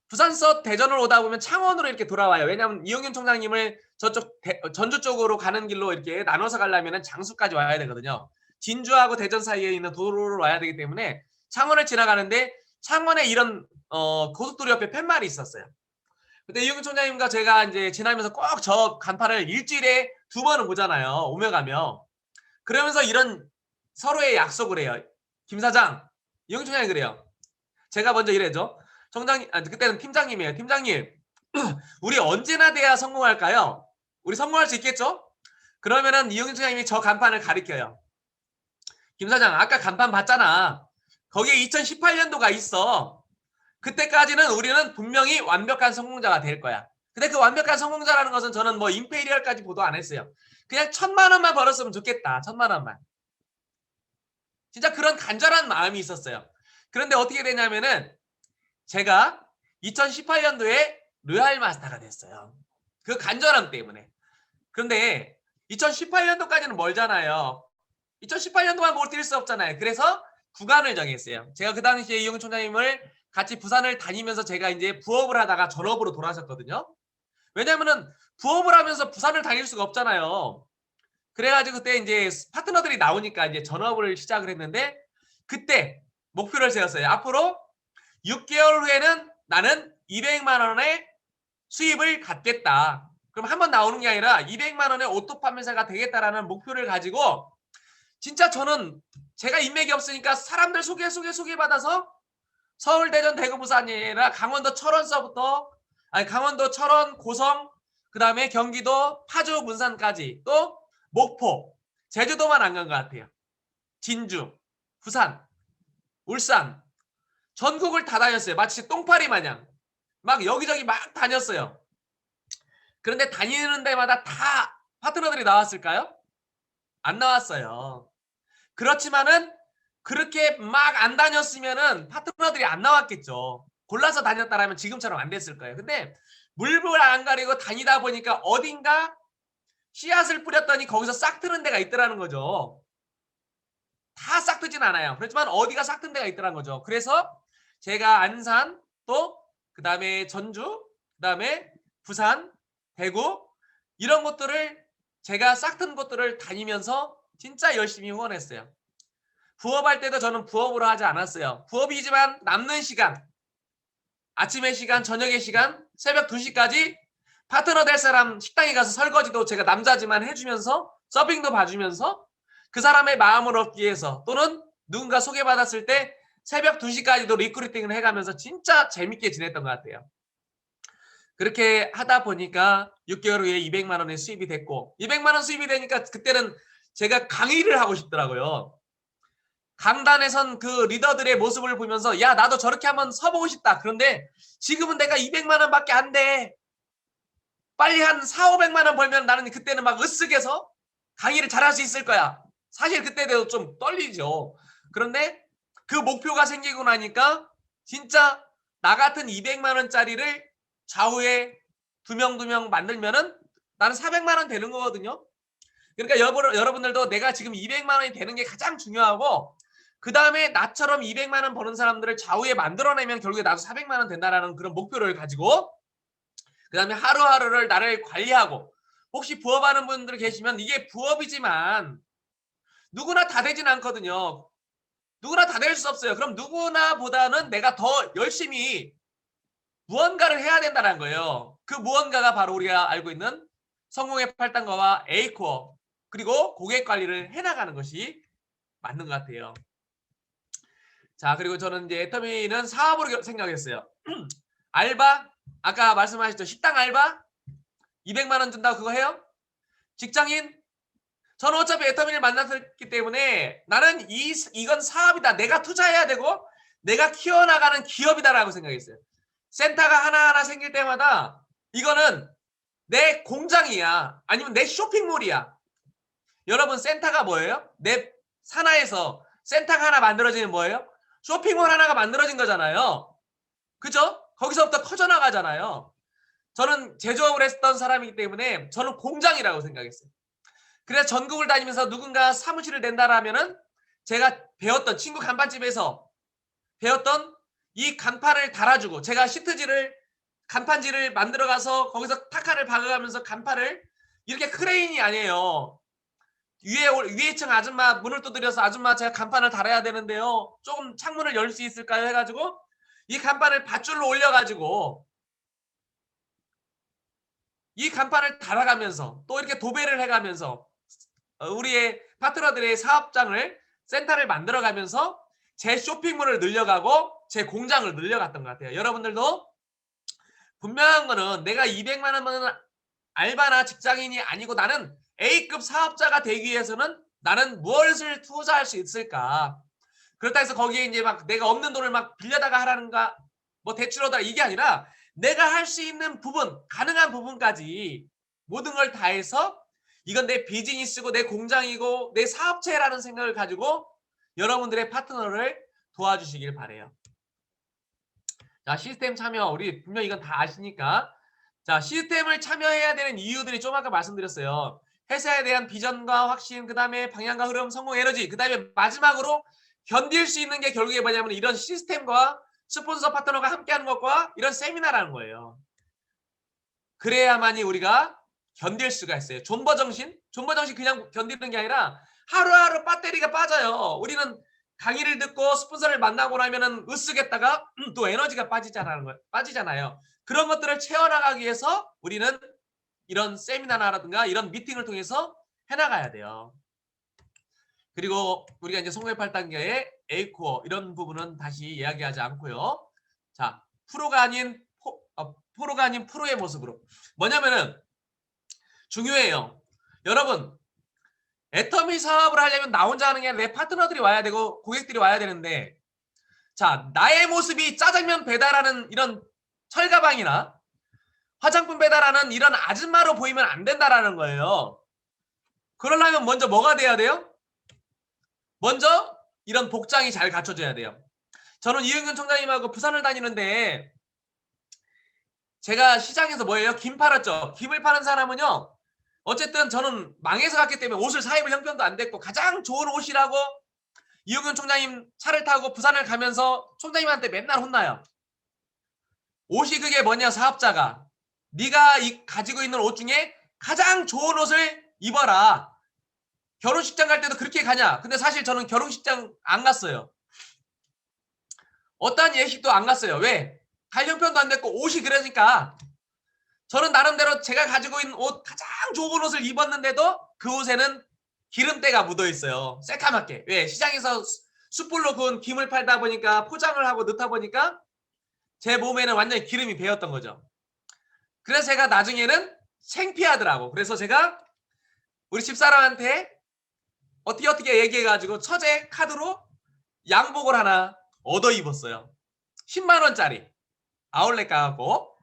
[SPEAKER 4] 부산서 대전을 오다 보면 창원으로 이렇게 돌아와요. 왜냐하면 이용윤 총장님을 저쪽 전주 쪽으로 가는 길로 이렇게 나눠서 가려면 장수까지 와야 되거든요. 진주하고 대전 사이에 있는 도로로 와야 되기 때문에 창원을 지나가는데 창원에 이런 고속도로 옆에 팻말이 있었어요. 그때 이용윤 총장님과 제가 이제 지나면서 꼭 저 간판을 일주일에 2번은 보잖아요. 오며 가며. 그러면서 이런 서로의 약속을 해요. 김 사장, 이용윤 총장이 그래요. 제가 먼저 이래죠. 총장님, 그때는 팀장님이에요. 팀장님, 우리 언제나 돼야 성공할까요? 우리 성공할 수 있겠죠? 그러면은 이용윤 총장님이 저 간판을 가리켜요. 김 사장, 아까 간판 봤잖아. 거기에 2018년도가 있어. 그때까지는 우리는 분명히 완벽한 성공자가 될 거야. 근데 그 완벽한 성공자라는 것은 저는 뭐 임페리얼까지 보도 안 했어요. 그냥 1,000만 원만 벌었으면 좋겠다. 1,000만 원만. 진짜 그런 간절한 마음이 있었어요. 그런데 어떻게 되냐면은 제가 2018년도에 르알 마스터가 됐어요. 그 간절함 때문에. 그런데 2018년도까지는 멀잖아요. 2018년도만 못 뛸 수 없잖아요. 그래서 구간을 정했어요. 제가 그 당시에 이용윤 총장님을 같이 부산을 다니면서 제가 이제 부업을 하다가 전업으로 돌아섰거든요. 왜냐면은 부업을 하면서 부산을 다닐 수가 없잖아요. 그래가지고 그때 이제 파트너들이 나오니까 이제 전업을 시작을 했는데 그때 목표를 세웠어요. 앞으로 6개월 후에는 나는 200만 원의 수입을 갖겠다. 그럼 한 번 나오는 게 아니라 200만 원의 오토 판매사가 되겠다라는 목표를 가지고 진짜 저는 제가 인맥이 없으니까 사람들 소개받아서 서울, 대전, 대구, 부산이 아니라 강원도 철원서부터 강원도 철원, 고성, 그 다음에 경기도, 파주, 문산까지 또 목포, 제주도만 안 간 것 같아요. 진주, 부산, 울산, 전국을 다 다녔어요. 마치 똥파리 마냥 막 여기저기 막 다녔어요. 그런데 다니는 데마다 다 파트너들이 나왔을까요? 안 나왔어요. 그렇지만은 그렇게 막 안 다녔으면은 파트너들이 안 나왔겠죠. 골라서 다녔다라면 지금처럼 안 됐을 거예요. 근데 물불 안 가리고 다니다 보니까 어딘가 씨앗을 뿌렸더니 거기서 싹 트는 데가 있더라는 거죠. 다 싹 트진 않아요. 그렇지만 어디가 싹 튼 데가 있더라는 거죠. 그래서 제가 안산 또 그다음에 전주 그다음에 부산 대구 이런 곳들을 제가 싹 튼 곳들을 다니면서 진짜 열심히 후원했어요. 부업할 때도 저는 부업으로 하지 않았어요. 부업이지만 남는 시간, 아침의 시간, 저녁의 시간, 새벽 2시까지 파트너 될 사람 식당에 가서 설거지도 제가 남자지만 해주면서 서빙도 봐주면서 그 사람의 마음을 얻기 위해서 또는 누군가 소개받았을 때 새벽 2시까지도 리크루팅을 해가면서 진짜 재밌게 지냈던 것 같아요. 그렇게 하다 보니까 6개월 후에 200만 원의 수입이 됐고 200만 원 수입이 되니까 그때는 제가 강의를 하고 싶더라고요. 강단에 선 그 리더들의 모습을 보면서 야 나도 저렇게 한번 서보고 싶다. 그런데 지금은 내가 200만 원밖에 안 돼. 빨리 한 400~500만 원 벌면 나는 그때는 막 으쓱해서 강의를 잘할 수 있을 거야. 사실 그때도 좀 떨리죠. 그런데 그 목표가 생기고 나니까 진짜 나 같은 200만 원짜리를 좌우에 2명 만들면은 나는 400만 원 되는 거거든요. 그러니까 여러분들도 내가 지금 200만 원이 되는 게 가장 중요하고 그 다음에 나처럼 200만 원 버는 사람들을 좌우에 만들어내면 결국에 나도 400만 원 된다라는 그런 목표를 가지고 그 다음에 하루하루를 나를 관리하고 혹시 부업하는 분들 계시면 이게 부업이지만 누구나 다 되진 않거든요. 누구나 다 될 수 없어요. 그럼 누구나보다는 내가 더 열심히 무언가를 해야 된다는 거예요. 그 무언가가 바로 우리가 알고 있는 성공의 8단계와 A코어 그리고 고객 관리를 해나가는 것이 맞는 것 같아요. 자, 그리고 저는 이제 애터미는 사업으로 생각했어요. 알바, 아까 말씀하셨죠. 식당 알바 200만 원 준다고 그거 해요? 직장인, 저는 어차피 애터미를 만났기 때문에 나는 이건 사업이다. 내가 투자해야 되고 내가 키워나가는 기업이다라고 생각했어요. 센터가 하나하나 생길 때마다 이거는 내 공장이야. 아니면 내 쇼핑몰이야. 여러분 센터가 뭐예요? 내 산하에서 센터가 하나 만들어지는 뭐예요? 쇼핑몰 하나가 만들어진 거잖아요. 그죠? 거기서부터 커져나가잖아요. 저는 제조업을 했던 사람이기 때문에 저는 공장이라고 생각했어요. 그래서 전국을 다니면서 누군가 사무실을 낸다라면은 제가 배웠던 친구 간판집에서 배웠던 이 간판을 달아주고 제가 시트지를 간판지를 만들어 가서 거기서 타카를 박아가면서 간판을 이렇게 크레인이 아니에요. 위에 층 아줌마 문을 두드려서 아줌마 제가 간판을 달아야 되는데요. 조금 창문을 열 수 있을까요? 해가지고 이 간판을 밧줄로 올려가지고 이 간판을 달아가면서 또 이렇게 도배를 해가면서 우리의 파트너들의 사업장을 센터를 만들어가면서 제 쇼핑몰을 늘려가고 제 공장을 늘려갔던 것 같아요. 여러분들도 분명한 거는 내가 200만 원 버는 알바나 직장인이 아니고 나는 A급 사업자가 되기 위해서는 나는 무엇을 투자할 수 있을까? 그렇다 해서 거기에 이제 막 내가 없는 돈을 막 빌려다가 하라는가 뭐 대출하다 이게 아니라 내가 할 수 있는 부분, 가능한 부분까지 모든 걸 다해서 이건 내 비즈니스고 내 공장이고 내 사업체라는 생각을 가지고 여러분들의 파트너를 도와주시길 바래요. 자, 시스템 참여 우리 분명 이건 다 아시니까 자, 시스템을 참여해야 되는 이유들이 좀 아까 말씀드렸어요. 회사에 대한 비전과 확신, 그 다음에 방향과 흐름, 성공 에너지, 그 다음에 마지막으로 견딜 수 있는 게 결국에 뭐냐면 이런 시스템과 스폰서 파트너가 함께하는 것과 이런 세미나라는 거예요. 그래야만이 우리가 견딜 수가 있어요. 존버 정신 그냥 견디는 게 아니라 하루하루 배터리가 빠져요. 우리는 강의를 듣고 스폰서를 만나고 나면은 으쓱했다가 또 에너지가 빠지잖아요. 그런 것들을 채워나가기 위해서 우리는 이런 세미나라든가 이런 미팅을 통해서 해나가야 돼요. 그리고 우리가 이제 성공의 8단계의 A코어 이런 부분은 다시 이야기하지 않고요. 자, 프로가 아닌 프로의 모습으로 뭐냐면은 중요해요. 여러분 애터미 사업을 하려면 나 혼자 하는 게 아니라 내 파트너들이 와야 되고 고객들이 와야 되는데 자, 나의 모습이 짜장면 배달하는 이런 철가방이나 화장품 배달하는 이런 아줌마로 보이면 안 된다라는 거예요. 그러려면 먼저 뭐가 돼야 돼요? 먼저 이런 복장이 잘 갖춰져야 돼요. 저는 이은근 총장님하고 부산을 다니는데 제가 시장에서 뭐예요? 김 팔았죠. 김을 파는 사람은요. 어쨌든 저는 망해서 갔기 때문에 옷을 사입을 형편도 안 됐고 가장 좋은 옷이라고 이은근 총장님 차를 타고 부산을 가면서 총장님한테 맨날 혼나요. 옷이 그게 뭐냐 사업자가. 네가 가지고 있는 옷 중에 가장 좋은 옷을 입어라. 결혼식장 갈 때도 그렇게 가냐? 근데 사실 저는 결혼식장 안 갔어요. 어떠한 예식도 안 갔어요. 왜? 갈 형편도 안 됐고 옷이 그러니까 저는 나름대로 제가 가지고 있는 옷 가장 좋은 옷을 입었는데도 그 옷에는 기름때가 묻어 있어요. 새까맣게. 왜? 시장에서 숯불로 구운 김을 팔다 보니까 포장을 하고 넣다 보니까 제 몸에는 완전히 기름이 배었던 거죠. 그래서 제가 나중에는 창피하더라고. 그래서 제가 우리 집사람한테 어떻게 얘기해가지고 처제 카드로 양복을 하나 얻어 입었어요. 10만 원짜리 아울렛 가고.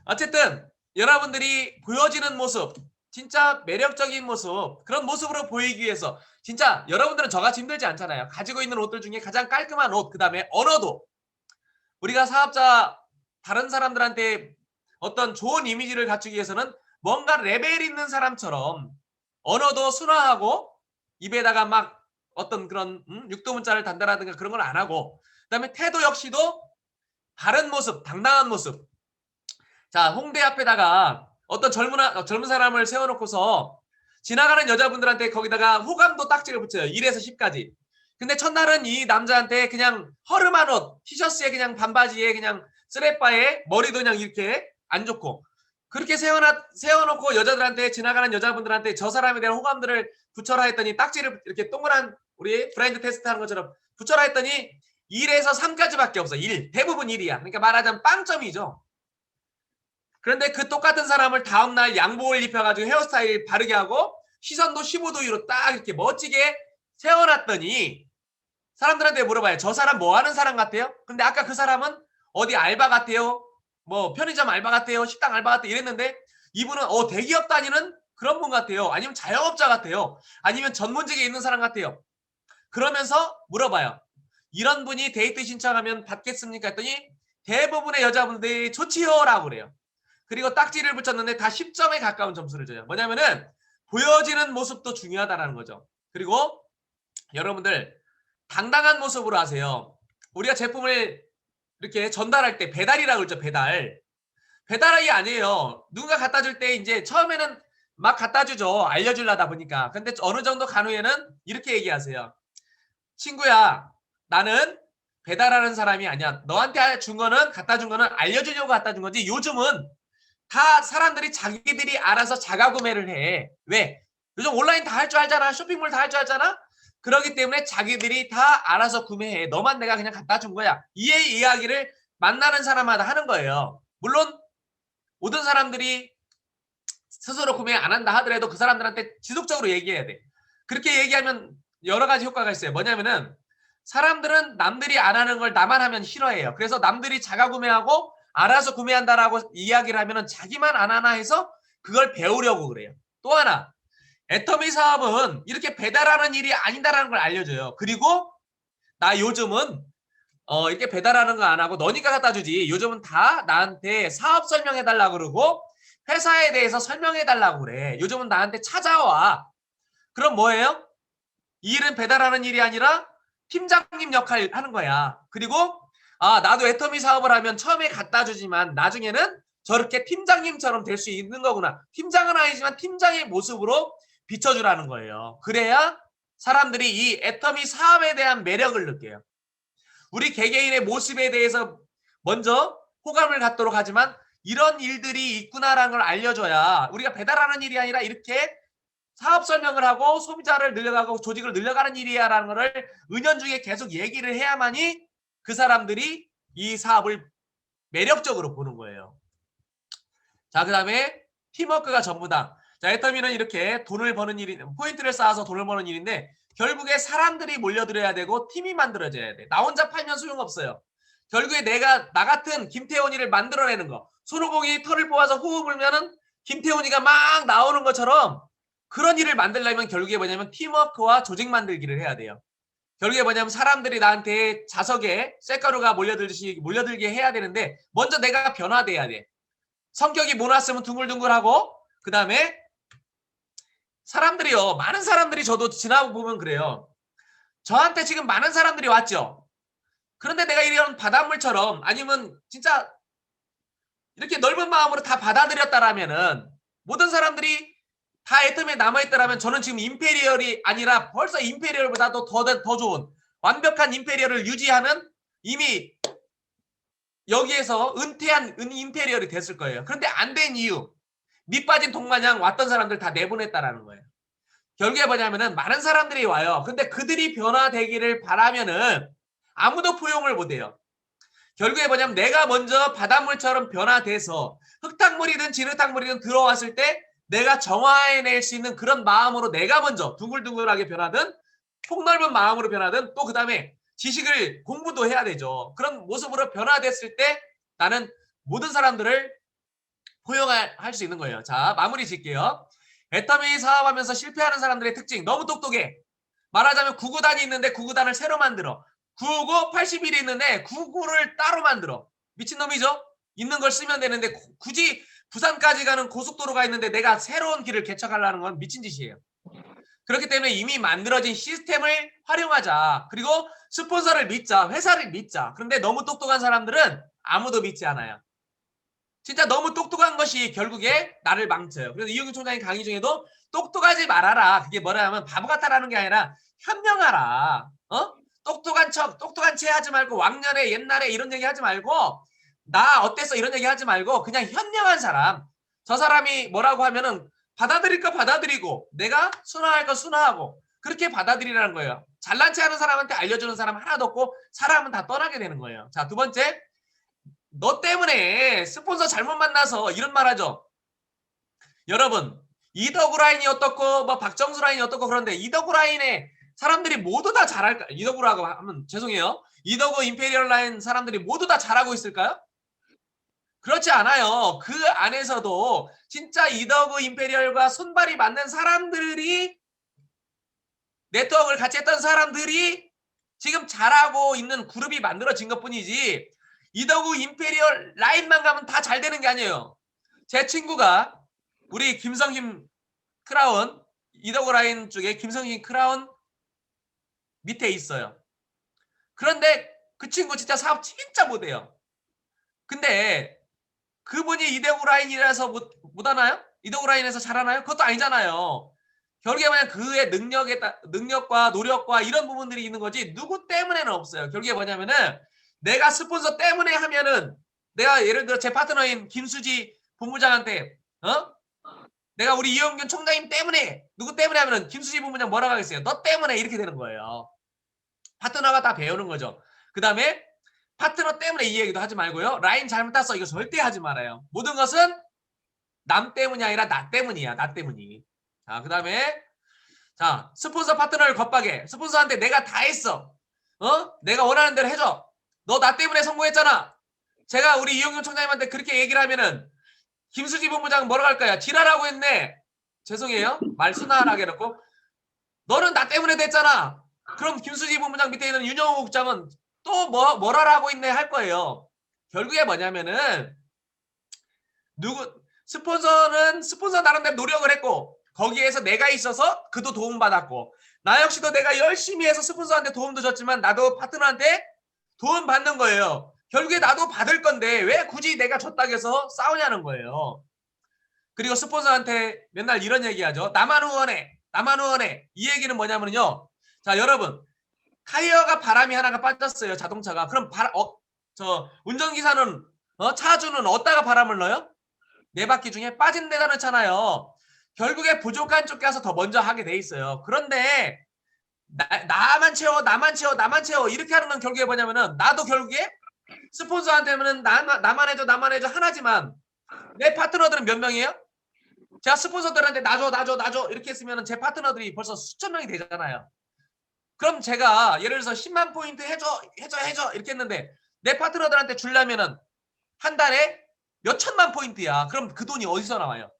[SPEAKER 4] 어쨌든 여러분들이 보여지는 모습, 진짜 매력적인 모습, 그런 모습으로 보이기 위해서 진짜 여러분들은 저같이 힘들지 않잖아요. 가지고 있는 옷들 중에 가장 깔끔한 옷, 그 다음에 언어도 우리가 사업자 다른 사람들한테 어떤 좋은 이미지를 갖추기 위해서는 뭔가 레벨 있는 사람처럼 언어도 순화하고 입에다가 막 어떤 그런 육도문자를 단다라든가 그런 걸 안 하고, 그다음에 태도 역시도 바른 모습, 당당한 모습. 자, 홍대 앞에다가 어떤 젊은 사람을 세워놓고서 지나가는 여자분들한테 거기다가 호감도 딱지를 붙여요. 1에서 10까지. 근데 첫날은 이 남자한테 그냥 허름한 옷, 티셔츠에 그냥 반바지에 그냥 쓰레빠에 머리도 그냥 이렇게 안 좋고, 그렇게 세워놓고 여자들한테, 지나가는 여자분들한테 저 사람에 대한 호감들을 붙여라 했더니 딱지를 이렇게 동그란 우리 브라인드 테스트 하는 것처럼 붙여라 했더니 1에서 3까지밖에 없어. 1. 대부분 1이야. 그러니까 말하자면 빵점이죠. 그런데 그 똑같은 사람을 다음날 양복을 입혀가지고 헤어스타일 바르게 하고 시선도 15도 위로 딱 이렇게 멋지게 세워놨더니 사람들한테 물어봐요. 저 사람 뭐 하는 사람 같아요? 근데 아까 그 사람은 어디 알바 같아요? 뭐 편의점 알바 같아요? 식당 알바 같아요? 이랬는데 이분은 대기업 다니는 그런 분 같아요. 아니면 자영업자 같아요. 아니면 전문직에 있는 사람 같아요. 그러면서 물어봐요. 이런 분이 데이트 신청하면 받겠습니까? 했더니 대부분의 여자분들이 좋지요 라고 그래요. 그리고 딱지를 붙였는데 다 10점에 가까운 점수를 줘요. 뭐냐면은 보여지는 모습도 중요하다는 거죠. 그리고 여러분들 당당한 모습으로 하세요. 우리가 제품을 이렇게 전달할 때 배달이라고 그러죠. 배달이 아니에요. 누군가 갖다 줄 때 이제 처음에는 막 갖다 주죠. 알려주려다 보니까. 근데 어느 정도 간 후에는 이렇게 얘기하세요. 친구야, 나는 배달하는 사람이 아니야. 너한테 갖다 준 거는 알려주려고 갖다 준 거지. 요즘은 다 사람들이 자기들이 알아서 자가 구매를 해. 왜? 요즘 온라인 다 할 줄 알잖아. 쇼핑몰 다 할 줄 알잖아. 그렇기 때문에 자기들이 다 알아서 구매해. 너만 내가 그냥 갖다 준 거야. 이 이야기를 만나는 사람마다 하는 거예요. 물론 모든 사람들이 스스로 구매 안 한다 하더라도 그 사람들한테 지속적으로 얘기해야 돼. 그렇게 얘기하면 여러 가지 효과가 있어요. 뭐냐면은 사람들은 남들이 안 하는 걸 나만 하면 싫어해요. 그래서 남들이 자가 구매하고 알아서 구매한다라고 이야기를 하면은 자기만 안 하나 해서 그걸 배우려고 그래요. 또 하나, 애터미 사업은 이렇게 배달하는 일이 아니다라는 걸 알려줘요. 그리고 나 요즘은 이렇게 배달하는 거 안 하고 너니까 갖다 주지. 요즘은 다 나한테 사업 설명해 달라고 그러고 회사에 대해서 설명해 달라고 그래. 요즘은 나한테 찾아와. 그럼 뭐예요? 이 일은 배달하는 일이 아니라 팀장님 역할 하는 거야. 그리고 나도 애터미 사업을 하면 처음에 갖다 주지만 나중에는 저렇게 팀장님처럼 될 수 있는 거구나. 팀장은 아니지만 팀장의 모습으로 비춰주라는 거예요. 그래야 사람들이 이 애터미 사업에 대한 매력을 느껴요. 우리 개개인의 모습에 대해서 먼저 호감을 갖도록 하지만 이런 일들이 있구나라는 걸 알려줘야 우리가 배달하는 일이 아니라 이렇게 사업 설명을 하고 소비자를 늘려가고 조직을 늘려가는 일이야라는 거를 은연중에 계속 얘기를 해야만이 그 사람들이 이 사업을 매력적으로 보는 거예요. 자, 그 다음에 팀워크가 전부다. 자, 애터미는 이렇게 돈을 버는 일이, 포인트를 쌓아서 돈을 버는 일인데 결국에 사람들이 몰려들어야 되고 팀이 만들어져야 돼. 나 혼자 팔면 소용없어요. 결국에 나 같은 김태훈이를 만들어내는 거. 손오공이 털을 뽑아서 호흡 불면은 김태훈이가 막 나오는 것처럼 그런 일을 만들려면 결국에 뭐냐면 팀워크와 조직 만들기를 해야 돼요. 결국에 뭐냐면 사람들이 나한테 자석에 쇳가루가 몰려들게 해야 되는데 먼저 내가 변화돼야 돼. 성격이 모났으면 둥글둥글하고 그 다음에 사람들이요. 많은 사람들이 저도 지나고 보면 그래요. 저한테 지금 많은 사람들이 왔죠. 그런데 내가 이런 바닷물처럼 아니면 진짜 이렇게 넓은 마음으로 다 받아들였다라면은 모든 사람들이 다 애터미에 남아있더라면 저는 지금 임페리얼이 아니라 벌써 임페리얼보다도 더 좋은 완벽한 임페리얼을 유지하는 이미 여기에서 은퇴한 임페리얼이 됐을 거예요. 그런데 안 된 이유, 밑 빠진 독마냥 왔던 사람들 다 내보냈다라는 거예요. 결국에 뭐냐면은 많은 사람들이 와요. 근데 그들이 변화되기를 바라면은 아무도 포용을 못해요. 결국에 뭐냐면 내가 먼저 바닷물처럼 변화돼서 흙탕물이든 진흙탕물이든 들어왔을 때 내가 정화해낼 수 있는 그런 마음으로 내가 먼저 둥글둥글하게 변하든 폭넓은 마음으로 변하든 또 그 다음에 지식을 공부도 해야 되죠. 그런 모습으로 변화됐을 때 나는 모든 사람들을 포용할 수 있는 거예요. 자, 마무리 짓게요. 애터미 사업하면서 실패하는 사람들의 특징, 너무 똑똑해. 말하자면 9구단이 있는데 9구단을 새로 만들어. 999, 81이 있는데 99를 따로 만들어. 미친놈이죠? 있는 걸 쓰면 되는데 굳이 부산까지 가는 고속도로가 있는데 내가 새로운 길을 개척하려는 건 미친 짓이에요. 그렇기 때문에 이미 만들어진 시스템을 활용하자. 그리고 스폰서를 믿자. 회사를 믿자. 그런데 너무 똑똑한 사람들은 아무도 믿지 않아요. 진짜 너무 똑똑한 것이 결국에 나를 망쳐요. 그래서 이용균 총장의 강의 중에도 똑똑하지 말아라. 그게 뭐냐면 바보 같다라는 게 아니라 현명하라. 똑똑한 척, 똑똑한 채 하지 말고 왕년에 옛날에 이런 얘기 하지 말고 나 어땠어 이런 얘기 하지 말고 그냥 현명한 사람. 저 사람이 뭐라고 하면은 받아들일 거 받아들이고 내가 순화할 거 순화하고 그렇게 받아들이라는 거예요. 잘난 체 하는 사람한테 알려주는 사람 하나도 없고 사람은 다 떠나게 되는 거예요. 자, 두 번째. 너 때문에 스폰서 잘못 만나서 이런 말 하죠. 여러분, 이덕우 라인이 어떻고 뭐 박정수 라인이 어떻고 그런데 이덕우 라인에 사람들이 모두 다 잘할까? 이덕우라고 하면 죄송해요. 이덕우 임페리얼 라인 사람들이 모두 다 잘하고 있을까요? 그렇지 않아요. 그 안에서도 진짜 이덕우 임페리얼과 손발이 맞는 사람들이 네트워크를 같이 했던 사람들이 지금 잘하고 있는 그룹이 만들어진 것뿐이지 이덕우 임페리얼 라인만 가면 다 잘 되는 게 아니에요. 제 친구가 우리 김성힘 크라운 이덕우 라인 쪽에 김성힘 크라운 밑에 있어요. 그런데 그 친구 진짜 사업 진짜 못해요. 근데 그분이 이덕우 라인이라서 못하나요? 이덕우 라인에서 잘하나요? 그것도 아니잖아요. 결국에 뭐냐면 그의 능력과 노력과 이런 부분들이 있는 거지 누구 때문에는 없어요. 결국에 뭐냐면은 내가 스폰서 때문에 하면은 내가 예를 들어 제 파트너인 김수지 본부장한테 내가 우리 이용균 총장님 때문에 누구 때문에 하면은 김수지 본부장 뭐라고 하겠어요? 너 때문에 이렇게 되는 거예요. 파트너가 다 배우는 거죠. 그 다음에 파트너 때문에 이 얘기도 하지 말고요. 라인 잘못 땄어. 이거 절대 하지 말아요. 모든 것은 남 때문이 아니라 나 때문이야. 나 때문이. 자, 그 다음에 자 스폰서 파트너를 겁박해. 스폰서한테 내가 다 했어. 내가 원하는 대로 해줘. 너 나 때문에 성공했잖아. 제가 우리 이용균 총장님한테 그렇게 얘기를 하면은 김수지 본부장은 뭐라고 할까요? 지랄하고 했네. 죄송해요. 말 순화하게 해놓고 너는 나 때문에 됐잖아. 그럼 김수지 본부장 밑에 있는 윤영호 국장은 또 뭐라 하고 있네 할 거예요. 결국에 뭐냐면은 스폰서는 스폰서 나름대로 노력을 했고 거기에서 내가 있어서 그도 도움받았고 나 역시도 내가 열심히 해서 스폰서한테 도움도 줬지만 나도 파트너한테 도움 받는 거예요. 결국에 나도 받을 건데 왜 굳이 내가 줬다고 해서 싸우냐는 거예요. 그리고 스폰서한테 맨날 이런 얘기하죠. 나만 후원해. 나만 후원해. 이 얘기는 뭐냐면요. 자, 여러분. 타이어가 바람이 하나가 빠졌어요. 자동차가. 그럼 운전기사는 차주는 어디다가 바람을 넣어요? 네 바퀴 중에 빠진 데다 넣잖아요. 결국에 부족한 쪽 가서 더 먼저 하게 돼 있어요. 그런데 나만 채워 나만 채워 나만 채워 이렇게 하는 건 결국에 뭐냐면은 나도 결국에 스폰서한테는 나만 해줘 나만 해줘 하나지만 내 파트너들은 몇 명이에요? 제가 스폰서들한테 나줘 이렇게 했으면 제 파트너들이 벌써 수천 명이 되잖아요. 그럼 제가 예를 들어서 10만 포인트 해줘 이렇게 했는데 내 파트너들한테 주려면은 한 달에 몇 천만 포인트야. 그럼 그 돈이 어디서 나와요?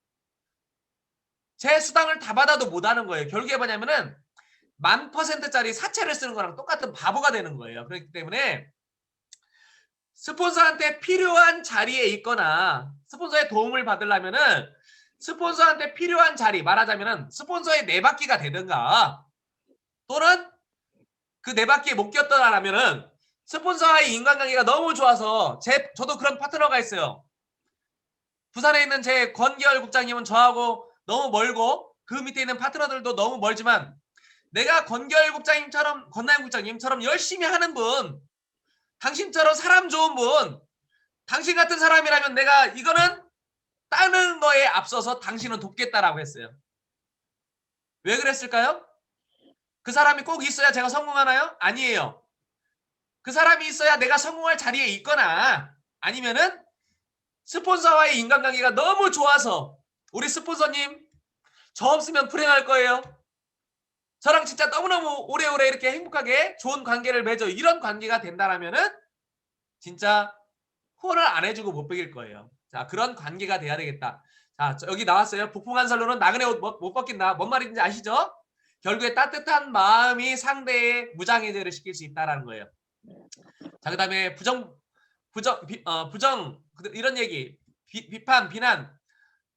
[SPEAKER 4] 제 수당을 다 받아도 못 하는 거예요. 결국에 뭐냐면은 1000%짜리 사채를 쓰는 거랑 똑같은 바보가 되는 거예요. 그렇기 때문에 스폰서한테 필요한 자리에 있거나 스폰서의 도움을 받으려면은 스폰서한테 필요한 자리 말하자면은 스폰서의 네 바퀴가 되든가 또는 그 네 바퀴에 못 꼈더라면은 스폰서와의 인간관계가 너무 좋아서 저도 그런 파트너가 있어요. 부산에 있는 제 권기열 국장님은 저하고 너무 멀고 그 밑에 있는 파트너들도 너무 멀지만 내가 권나영 국장님처럼 열심히 하는 분, 당신처럼 사람 좋은 분, 당신 같은 사람이라면 내가 이거는 다른 거에 앞서서 당신은 돕겠다라고 했어요. 왜 그랬을까요? 그 사람이 꼭 있어야 제가 성공하나요? 아니에요. 그 사람이 있어야 내가 성공할 자리에 있거나 아니면은 스폰서와의 인간관계가 너무 좋아서 우리 스폰서님 저 없으면 불행할 거예요. 저랑 진짜 너무너무 오래오래 이렇게 행복하게 좋은 관계를 맺어 이런 관계가 된다라면은 진짜 후원을 안 해주고 못 베길 거예요. 자, 그런 관계가 돼야 되겠다. 자, 여기 나왔어요. 북풍한 살로는 나그네 옷 못 벗긴다. 뭔 말인지 아시죠? 결국에 따뜻한 마음이 상대의 무장해제를 시킬 수 있다라는 거예요. 자, 그다음에 부정 이런 얘기, 비판, 비난,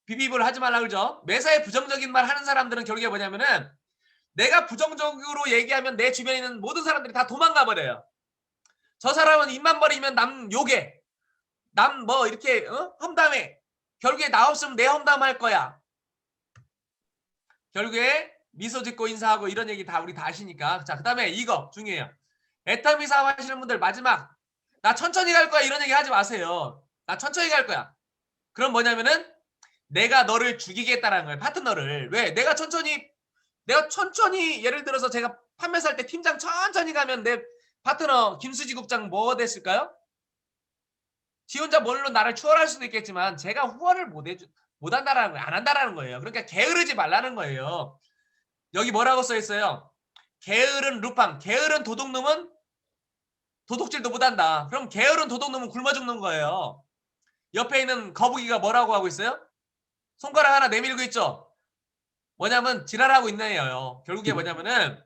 [SPEAKER 4] 비비을 하지 말라 그러죠. 매사에 부정적인 말 하는 사람들은 결국에 뭐냐면은 내가 부정적으로 얘기하면 내 주변에 있는 모든 사람들이 다 도망가 버려요. 저 사람은 입만 버리면 남 욕해. 남 뭐 이렇게 험담해. 결국에 나 없으면 내 험담할 거야. 결국에 미소 짓고 인사하고 이런 얘기 다 우리 다 아시니까. 자, 그다음에 이거 중요해요. 애터미 사업 하시는 분들 마지막 나 천천히 갈 거야 이런 얘기 하지 마세요. 나 천천히 갈 거야. 그럼 뭐냐면은 내가 너를 죽이겠다라는 거예요. 파트너를. 왜? 내가 천천히 예를 들어서 제가 판매사 할 때 팀장 천천히 가면 내 파트너 김수지 국장 뭐 됐을까요? 지 혼자 뭘로 나를 추월할 수도 있겠지만 제가 후원을 못 한다라는 거예요. 안 한다라는 거예요. 그러니까 게으르지 말라는 거예요. 여기 뭐라고 써 있어요? 게으른 루팡, 게으른 도둑놈은 도둑질도 못한다. 그럼 게으른 도둑놈은 굶어 죽는 거예요. 옆에 있는 거북이가 뭐라고 하고 있어요? 손가락 하나 내밀고 있죠? 뭐냐면 지랄하고 있네요. 결국에 뭐냐면은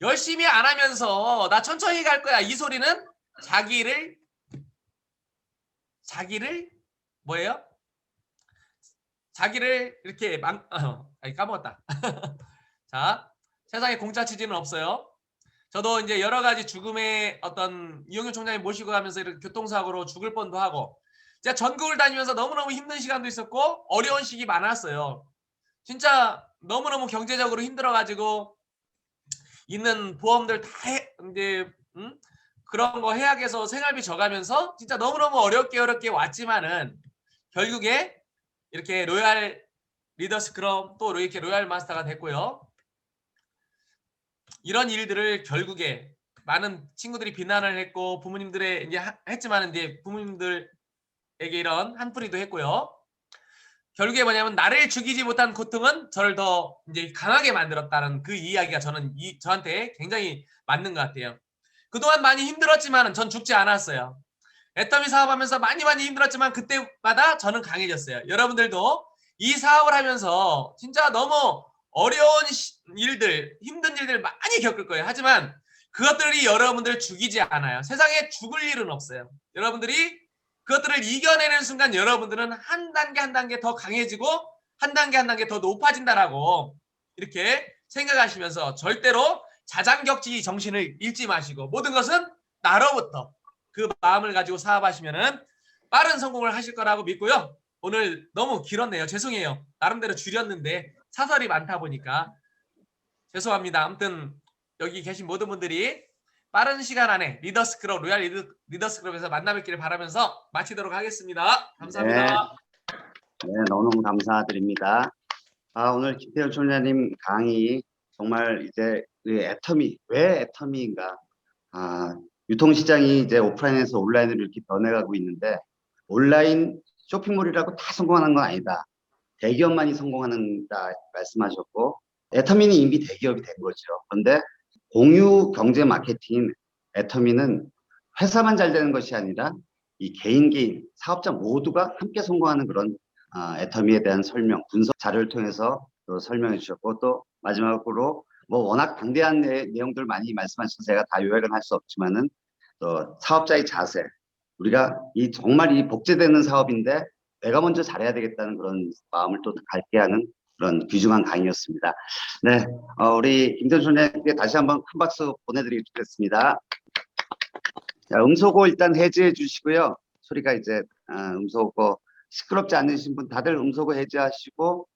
[SPEAKER 4] 열심히 안 하면서 나 천천히 갈 거야. 이 소리는 자기를 뭐예요? 자기를 이렇게 까먹었다. 자, 세상에 공짜 치즈는 없어요. 저도 이제 여러 가지 죽음의 어떤 이용윤 총장님 모시고 가면서 이렇게 교통사고로 죽을 뻔도 하고 제가 전국을 다니면서 너무너무 힘든 시간도 있었고 어려운 시기 많았어요. 진짜 너무너무 경제적으로 힘들어가지고 있는 보험들 다 이제 그런 거 해약해서 생활비 져가면서 진짜 너무너무 어렵게 왔지만은 결국에 이렇게 로얄 리더스 크럼 또 이렇게 로얄 마스터가 됐고요. 이런 일들을 결국에 많은 친구들이 비난을 했고 부모님들의 이제 했지만 이제 부모님들에게 이런 한풀이도 했고요. 결국에 뭐냐면 나를 죽이지 못한 고통은 저를 더 이제 강하게 만들었다는 그 이야기가 저한테 굉장히 맞는 것 같아요. 그동안 많이 힘들었지만 전 죽지 않았어요. 애터미 사업하면서 많이 힘들었지만 그때마다 저는 강해졌어요. 여러분들도 이 사업을 하면서 진짜 너무 어려운 일들, 힘든 일들 많이 겪을 거예요. 하지만 그것들이 여러분들을 죽이지 않아요. 세상에 죽을 일은 없어요. 여러분들이 그것들을 이겨내는 순간 여러분들은 한 단계 더 강해지고 한 단계 더 높아진다라고 이렇게 생각하시면서 절대로 자장격지 정신을 잃지 마시고 모든 것은 나로부터 그 마음을 가지고 사업하시면은 빠른 성공을 하실 거라고 믿고요. 오늘 너무 길었네요. 죄송해요. 나름대로 줄였는데 사설이 많다 보니까 죄송합니다. 아무튼 여기 계신 모든 분들이 빠른 시간 안에 리더스클럽 로얄 리더스클럽에서 만나뵙기를 바라면서 마치도록 하겠습니다. 감사합니다.
[SPEAKER 1] 네, 너무너무 감사드립니다. 오늘 김태훈 총장님 강의 정말 이제 애터미 왜 애터미인가? 유통시장이 이제 오프라인에서 온라인으로 이렇게 변해가고 있는데 온라인 쇼핑몰이라고 다 성공하는 건 아니다. 대기업만이 성공하는다 말씀하셨고 애터미는 이미 대기업이 된 거죠. 그런데 공유 경제 마케팅인 애터미는 회사만 잘 되는 것이 아니라 이 개인 사업자 모두가 함께 성공하는 그런 애터미에 대한 설명, 분석 자료를 통해서 또 설명해 주셨고 또 마지막으로 뭐 워낙 방대한 내용들 많이 말씀하셔서 제가 다 요약은 할 수 없지만은 또 사업자의 자세, 우리가 정말 이 복제되는 사업인데 내가 먼저 잘해야 되겠다는 그런 마음을 또 갖게 하는 그런 귀중한 강의였습니다. 네, 우리 김태훈 총장님께 다시 한번 큰 박수 보내드리겠습니다. 자, 음소거 일단 해제해 주시고요. 소리가 이제 음소거 시끄럽지 않으신 분 다들 음소거 해제하시고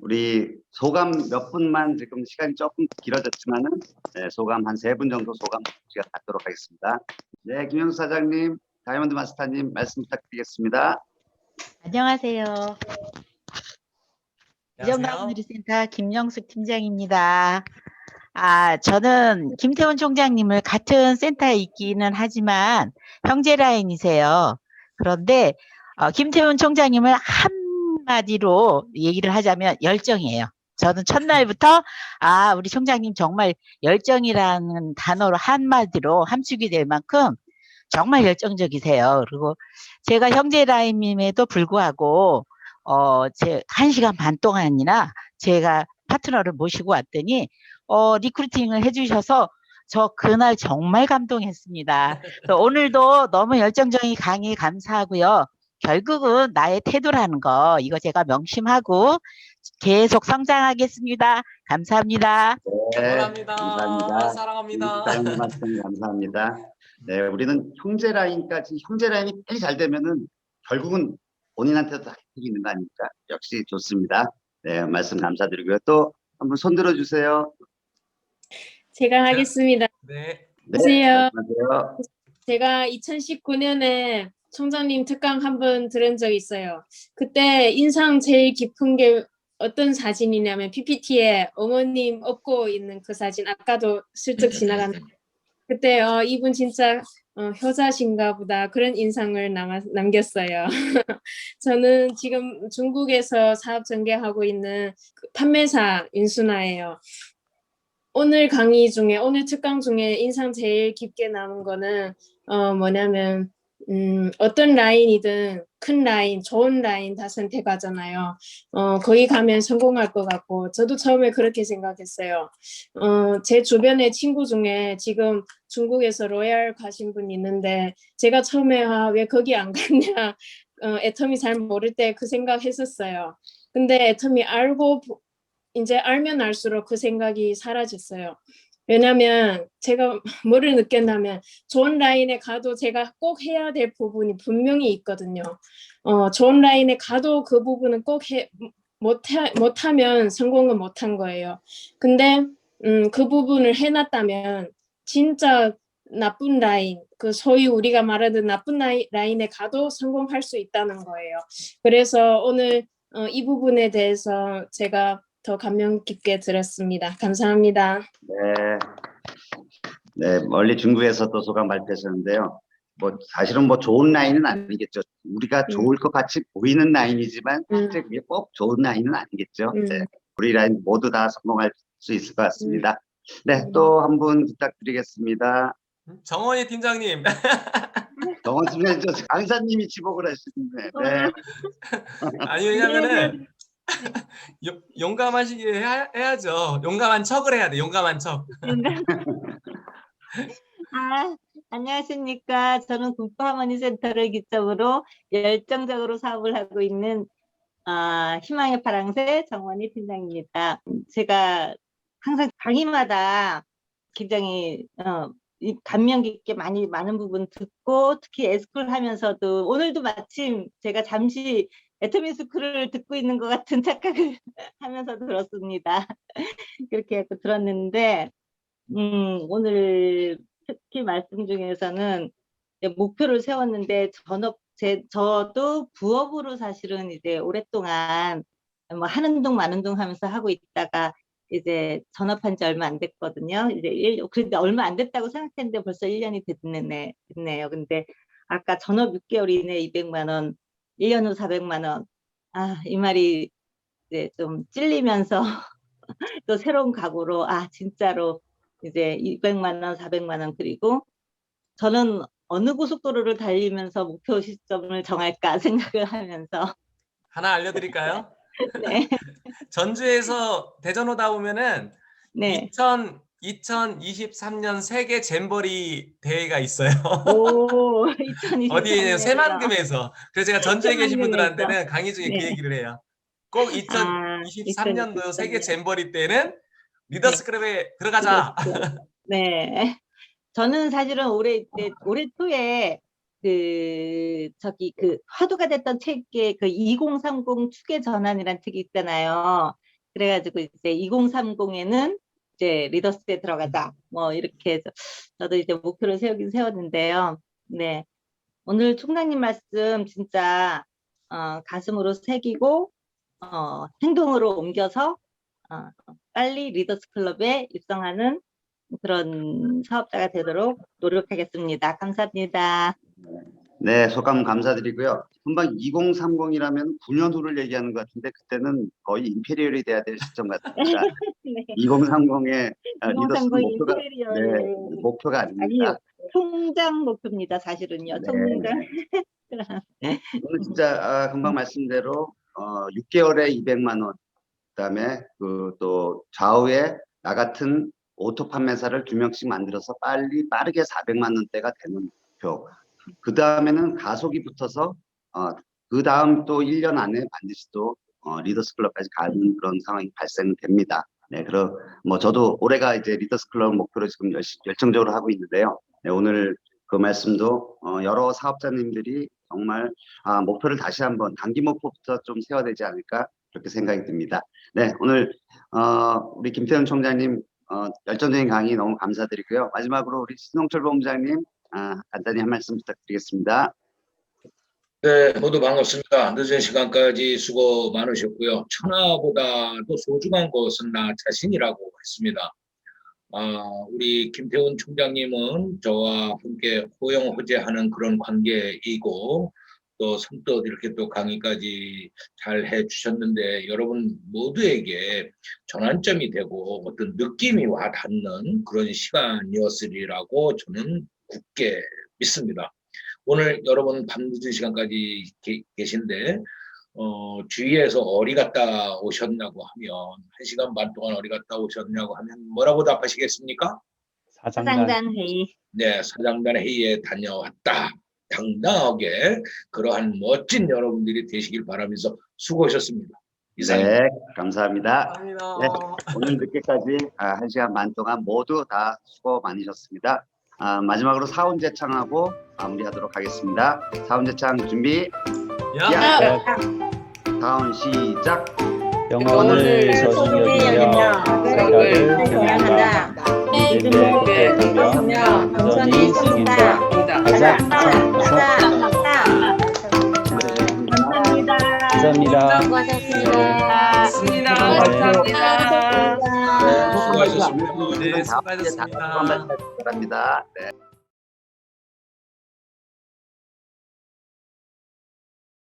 [SPEAKER 1] 우리 소감 몇 분만 지금 시간이 조금 길어졌지만은 네, 소감 한 3분 정도 소감 제가 갖도록 하겠습니다. 네, 김영수 사장님, 다이아몬드 마스터님 말씀 부탁드리겠습니다.
[SPEAKER 5] 안녕하세요.
[SPEAKER 4] 안녕하세요.
[SPEAKER 5] 이정가문우리센터 김영숙 팀장입니다. 저는 김태훈 총장님을 같은 센터에 있기는 하지만 형제 라인이세요. 그런데 김태훈 총장님을 한마디로 얘기를 하자면 열정이에요. 저는 첫날부터 우리 총장님 정말 열정이라는 단어로 한마디로 함축이 될 만큼 정말 열정적이세요. 그리고 제가 형제 라인임에도 불구하고 제 1시간 반 동안이나 제가 파트너를 모시고 왔더니 리크루팅을 해주셔서 저 그날 정말 감동했습니다. 그래서 오늘도 너무 열정적인 강의 감사하고요. 결국은 나의 태도라는 거 이거 제가 명심하고 계속 성장하겠습니다. 감사합니다.
[SPEAKER 1] 네,
[SPEAKER 4] 감사합니다.
[SPEAKER 1] 감사합니다.
[SPEAKER 4] 사랑합니다.
[SPEAKER 1] 다이아몬드 마스터님 감사합니다. 네, 우리는 형제 라인까지 형제 라인이 빨리 잘 되면은 결국은 본인한테도 다 혜택이 있는 거 아닙니까? 역시 좋습니다. 네, 말씀 감사드리고요. 또 한번 손 들어주세요.
[SPEAKER 6] 제가 하겠습니다.
[SPEAKER 4] 네.
[SPEAKER 6] 안녕하세요.
[SPEAKER 1] 안녕하세요.
[SPEAKER 6] 제가 2019년에 총장님 특강 한번 들은 적 있어요. 그때 인상 제일 깊은 게 어떤 사진이냐면 PPT에 어머님 업고 있는 그 사진, 아까도 슬쩍 지나갔는데 그때 이분 진짜 효자신가 보다 그런 인상을 남겼어요. 저는 지금 중국에서 사업 전개하고 있는 그 판매사 윤순아예요. 오늘 강의 중에, 오늘 특강 중에 인상 제일 깊게 남은 거는 뭐냐면 어떤 라인이든 큰 라인, 좋은 라인 다 선택하잖아요. 거기 가면 성공할 것 같고 저도 처음에 그렇게 생각했어요. 제 주변에 친구 중에 지금 중국에서 로얄 가신 분이 있는데 제가 처음에 왜 거기 안 갔냐 애터미 잘 모를 때 그 생각했었어요. 근데 애터미 이제 알면 알수록 그 생각이 사라졌어요. 왜냐면 제가 뭐를 느꼈냐면 좋은 라인에 가도 제가 꼭 해야 될 부분이 분명히 있거든요. 좋은 라인에 가도 그 부분은 꼭 못하면 성공은 못한 거예요. 근데 그 부분을 해놨다면 진짜 나쁜 라인, 그 소위 우리가 말하는 나쁜 라인에 가도 성공할 수 있다는 거예요. 그래서 오늘 이 부분에 대해서 제가 더 감명 깊게 들었습니다. 감사합니다.
[SPEAKER 1] 네. 네, 멀리 중국에서 또 소감 발표하셨는데요. 뭐 사실은 뭐 좋은 라인은 아니겠죠. 우리가 좋을 것 같이 보이는 라인이지만 실제 그게 꼭 좋은 라인은 아니겠죠. 네, 우리 라인 모두 다 성공할 수 있을 것 같습니다. 네, 또 한 분 부탁드리겠습니다.
[SPEAKER 4] 정원희 팀장님.
[SPEAKER 1] 정원 팀장님, 저 강사님이 지목을 하시는데. 네.
[SPEAKER 4] 아니 왜냐면은 용감하시게 해야죠. 용감한 척을 해야 돼. 용감한 척.
[SPEAKER 5] 안녕하십니까. 저는 국가하모니 센터를 기점으로 열정적으로 사업을 하고 있는 희망의 파랑새 정원희 팀장입니다. 제가 항상 강의마다 굉장히 감명 깊게 많은 부분 듣고 특히 에스쿨 하면서도 오늘도 마침 제가 잠시 애터미 스쿨을 듣고 있는 것 같은 착각을 하면서 들었습니다. 그렇게 해서 들었는데 오늘 특히 말씀 중에서는 목표를 세웠는데 저도 부업으로 사실은 이제 오랫동안 뭐 하는 둥 마는 둥 하면서 하고 있다가 이제 전업한 지 얼마 안 됐거든요. 그런데 얼마 안 됐다고 생각했는데 벌써 1년이 됐네요. 근데 아까 전업 6개월 이내 200만 원, 1년 후 400만 원. 이 말이 이제 좀 찔리면서 또 새로운 각오로 진짜로 이제 200만 원, 400만 원 그리고 저는 어느 고속도로를 달리면서 목표 시점을 정할까 생각을 하면서
[SPEAKER 4] 하나 알려드릴까요?
[SPEAKER 5] 네.
[SPEAKER 4] 전주에서 대전 오다 보면은
[SPEAKER 5] 네.
[SPEAKER 4] 2023년 세계 잼버리 대회가 있어요.
[SPEAKER 5] 오, 2023년.
[SPEAKER 4] 어디에 새만금에서. 그래서 제가 전주에 계신
[SPEAKER 5] 새만금에서.
[SPEAKER 4] 분들한테는 강의 중에 그
[SPEAKER 5] 네.
[SPEAKER 4] 얘기를 해요. 꼭 2023년도 세계 잼버리 때는 리더스 클럽에 들어가자.
[SPEAKER 5] 네. 저는 사실은 올해 초에 그 화두가 됐던 책에 그 2030 축의 전환이라는 책이 있잖아요. 그래가지고 이제 2030에는 이제 리더스에 들어가자. 뭐 이렇게 해서 저도 이제 목표를 세우긴 세웠는데요. 네. 오늘 총장님 말씀 진짜 가슴으로 새기고 행동으로 옮겨서 빨리 리더스 클럽에 입성하는 그런 사업자가 되도록 노력하겠습니다. 감사합니다.
[SPEAKER 1] 네, 소감 감사드리고요. 금방 2030이라면 9년 후를 얘기하는 것 같은데 그때는 거의 임페리얼이 돼야 될 시점 같습니다.
[SPEAKER 5] 네.
[SPEAKER 1] 2030의 리더스
[SPEAKER 5] 2030
[SPEAKER 1] 목표가
[SPEAKER 5] 인테리어를
[SPEAKER 1] 목표가 아닙니다.
[SPEAKER 5] 아니요, 총장 목표입니다. 사실은요.
[SPEAKER 1] 네.
[SPEAKER 5] 총장.
[SPEAKER 1] 오늘 진짜 금방 말씀대로 6개월에 200만 원, 그다음에 그 또 좌우에 나 같은 오토 판매사를 2명씩 만들어서 빠르게 400만 원대가 되는 목표. 그 다음에는 가속이 붙어서 그 다음 또 1년 안에 반드시 또 리더스 클럽까지 가는 그런 상황이 발생됩니다. 네, 그럼 뭐 저도 올해가 이제 리더스 클럽 목표로 지금 열정적으로 하고 있는데요. 네, 오늘 그 말씀도 여러 사업자님들이 정말 목표를 다시 한번 단기 목표부터 좀 세워야 되지 않을까 그렇게 생각이 듭니다. 네, 오늘 우리 김태훈 총장님 열정적인 강의 너무 감사드리고요. 마지막으로 우리 신홍철 본부장님 간단히 한 말씀 부탁드리겠습니다.
[SPEAKER 7] 네, 모두 반갑습니다. 늦은 시간까지 수고 많으셨고요. 천하보다도 소중한 것은 나 자신이라고 했습니다. 우리 김태훈 총장님은 저와 함께 호영호재하는 그런 관계이고 또 선뜻 이렇게 또 강의까지 잘 해주셨는데 여러분 모두에게 전환점이 되고 어떤 느낌이 와 닿는 그런 시간이었으리라고 저는 굳게 믿습니다. 오늘 여러분 밤늦은 시간까지 계신데 주위에서 어디 갔다 오셨냐고 하면 1시간 반 동안 어디 갔다 오셨냐고 하면 뭐라고 답하시겠습니까?
[SPEAKER 5] 사장단 회의.
[SPEAKER 7] 네, 사장단 회의에 다녀왔다. 당당하게 그러한 멋진 여러분들이 되시길 바라면서 수고하셨습니다. 이상입니다.
[SPEAKER 1] 네, 감사합니다.
[SPEAKER 4] 감사합니다.
[SPEAKER 1] 네, 오늘 늦게까지 1시간 반 동안 모두 다 수고 많으셨습니다. 마지막으로 사운제창하고 마무리하도록 하겠습니다. 사운제창 준비.
[SPEAKER 4] 야.
[SPEAKER 1] 사운 시작.
[SPEAKER 3] 영혼을 소중히 여기며 생각을 경영한다. 믿음을 붙들며 여전히 숨긴다. 가자. 감사합니다.
[SPEAKER 5] 수고하셨습니다.
[SPEAKER 7] 수고하셨습니다.
[SPEAKER 4] 네, 수고하셨습니다.
[SPEAKER 1] 바랍니다. 네.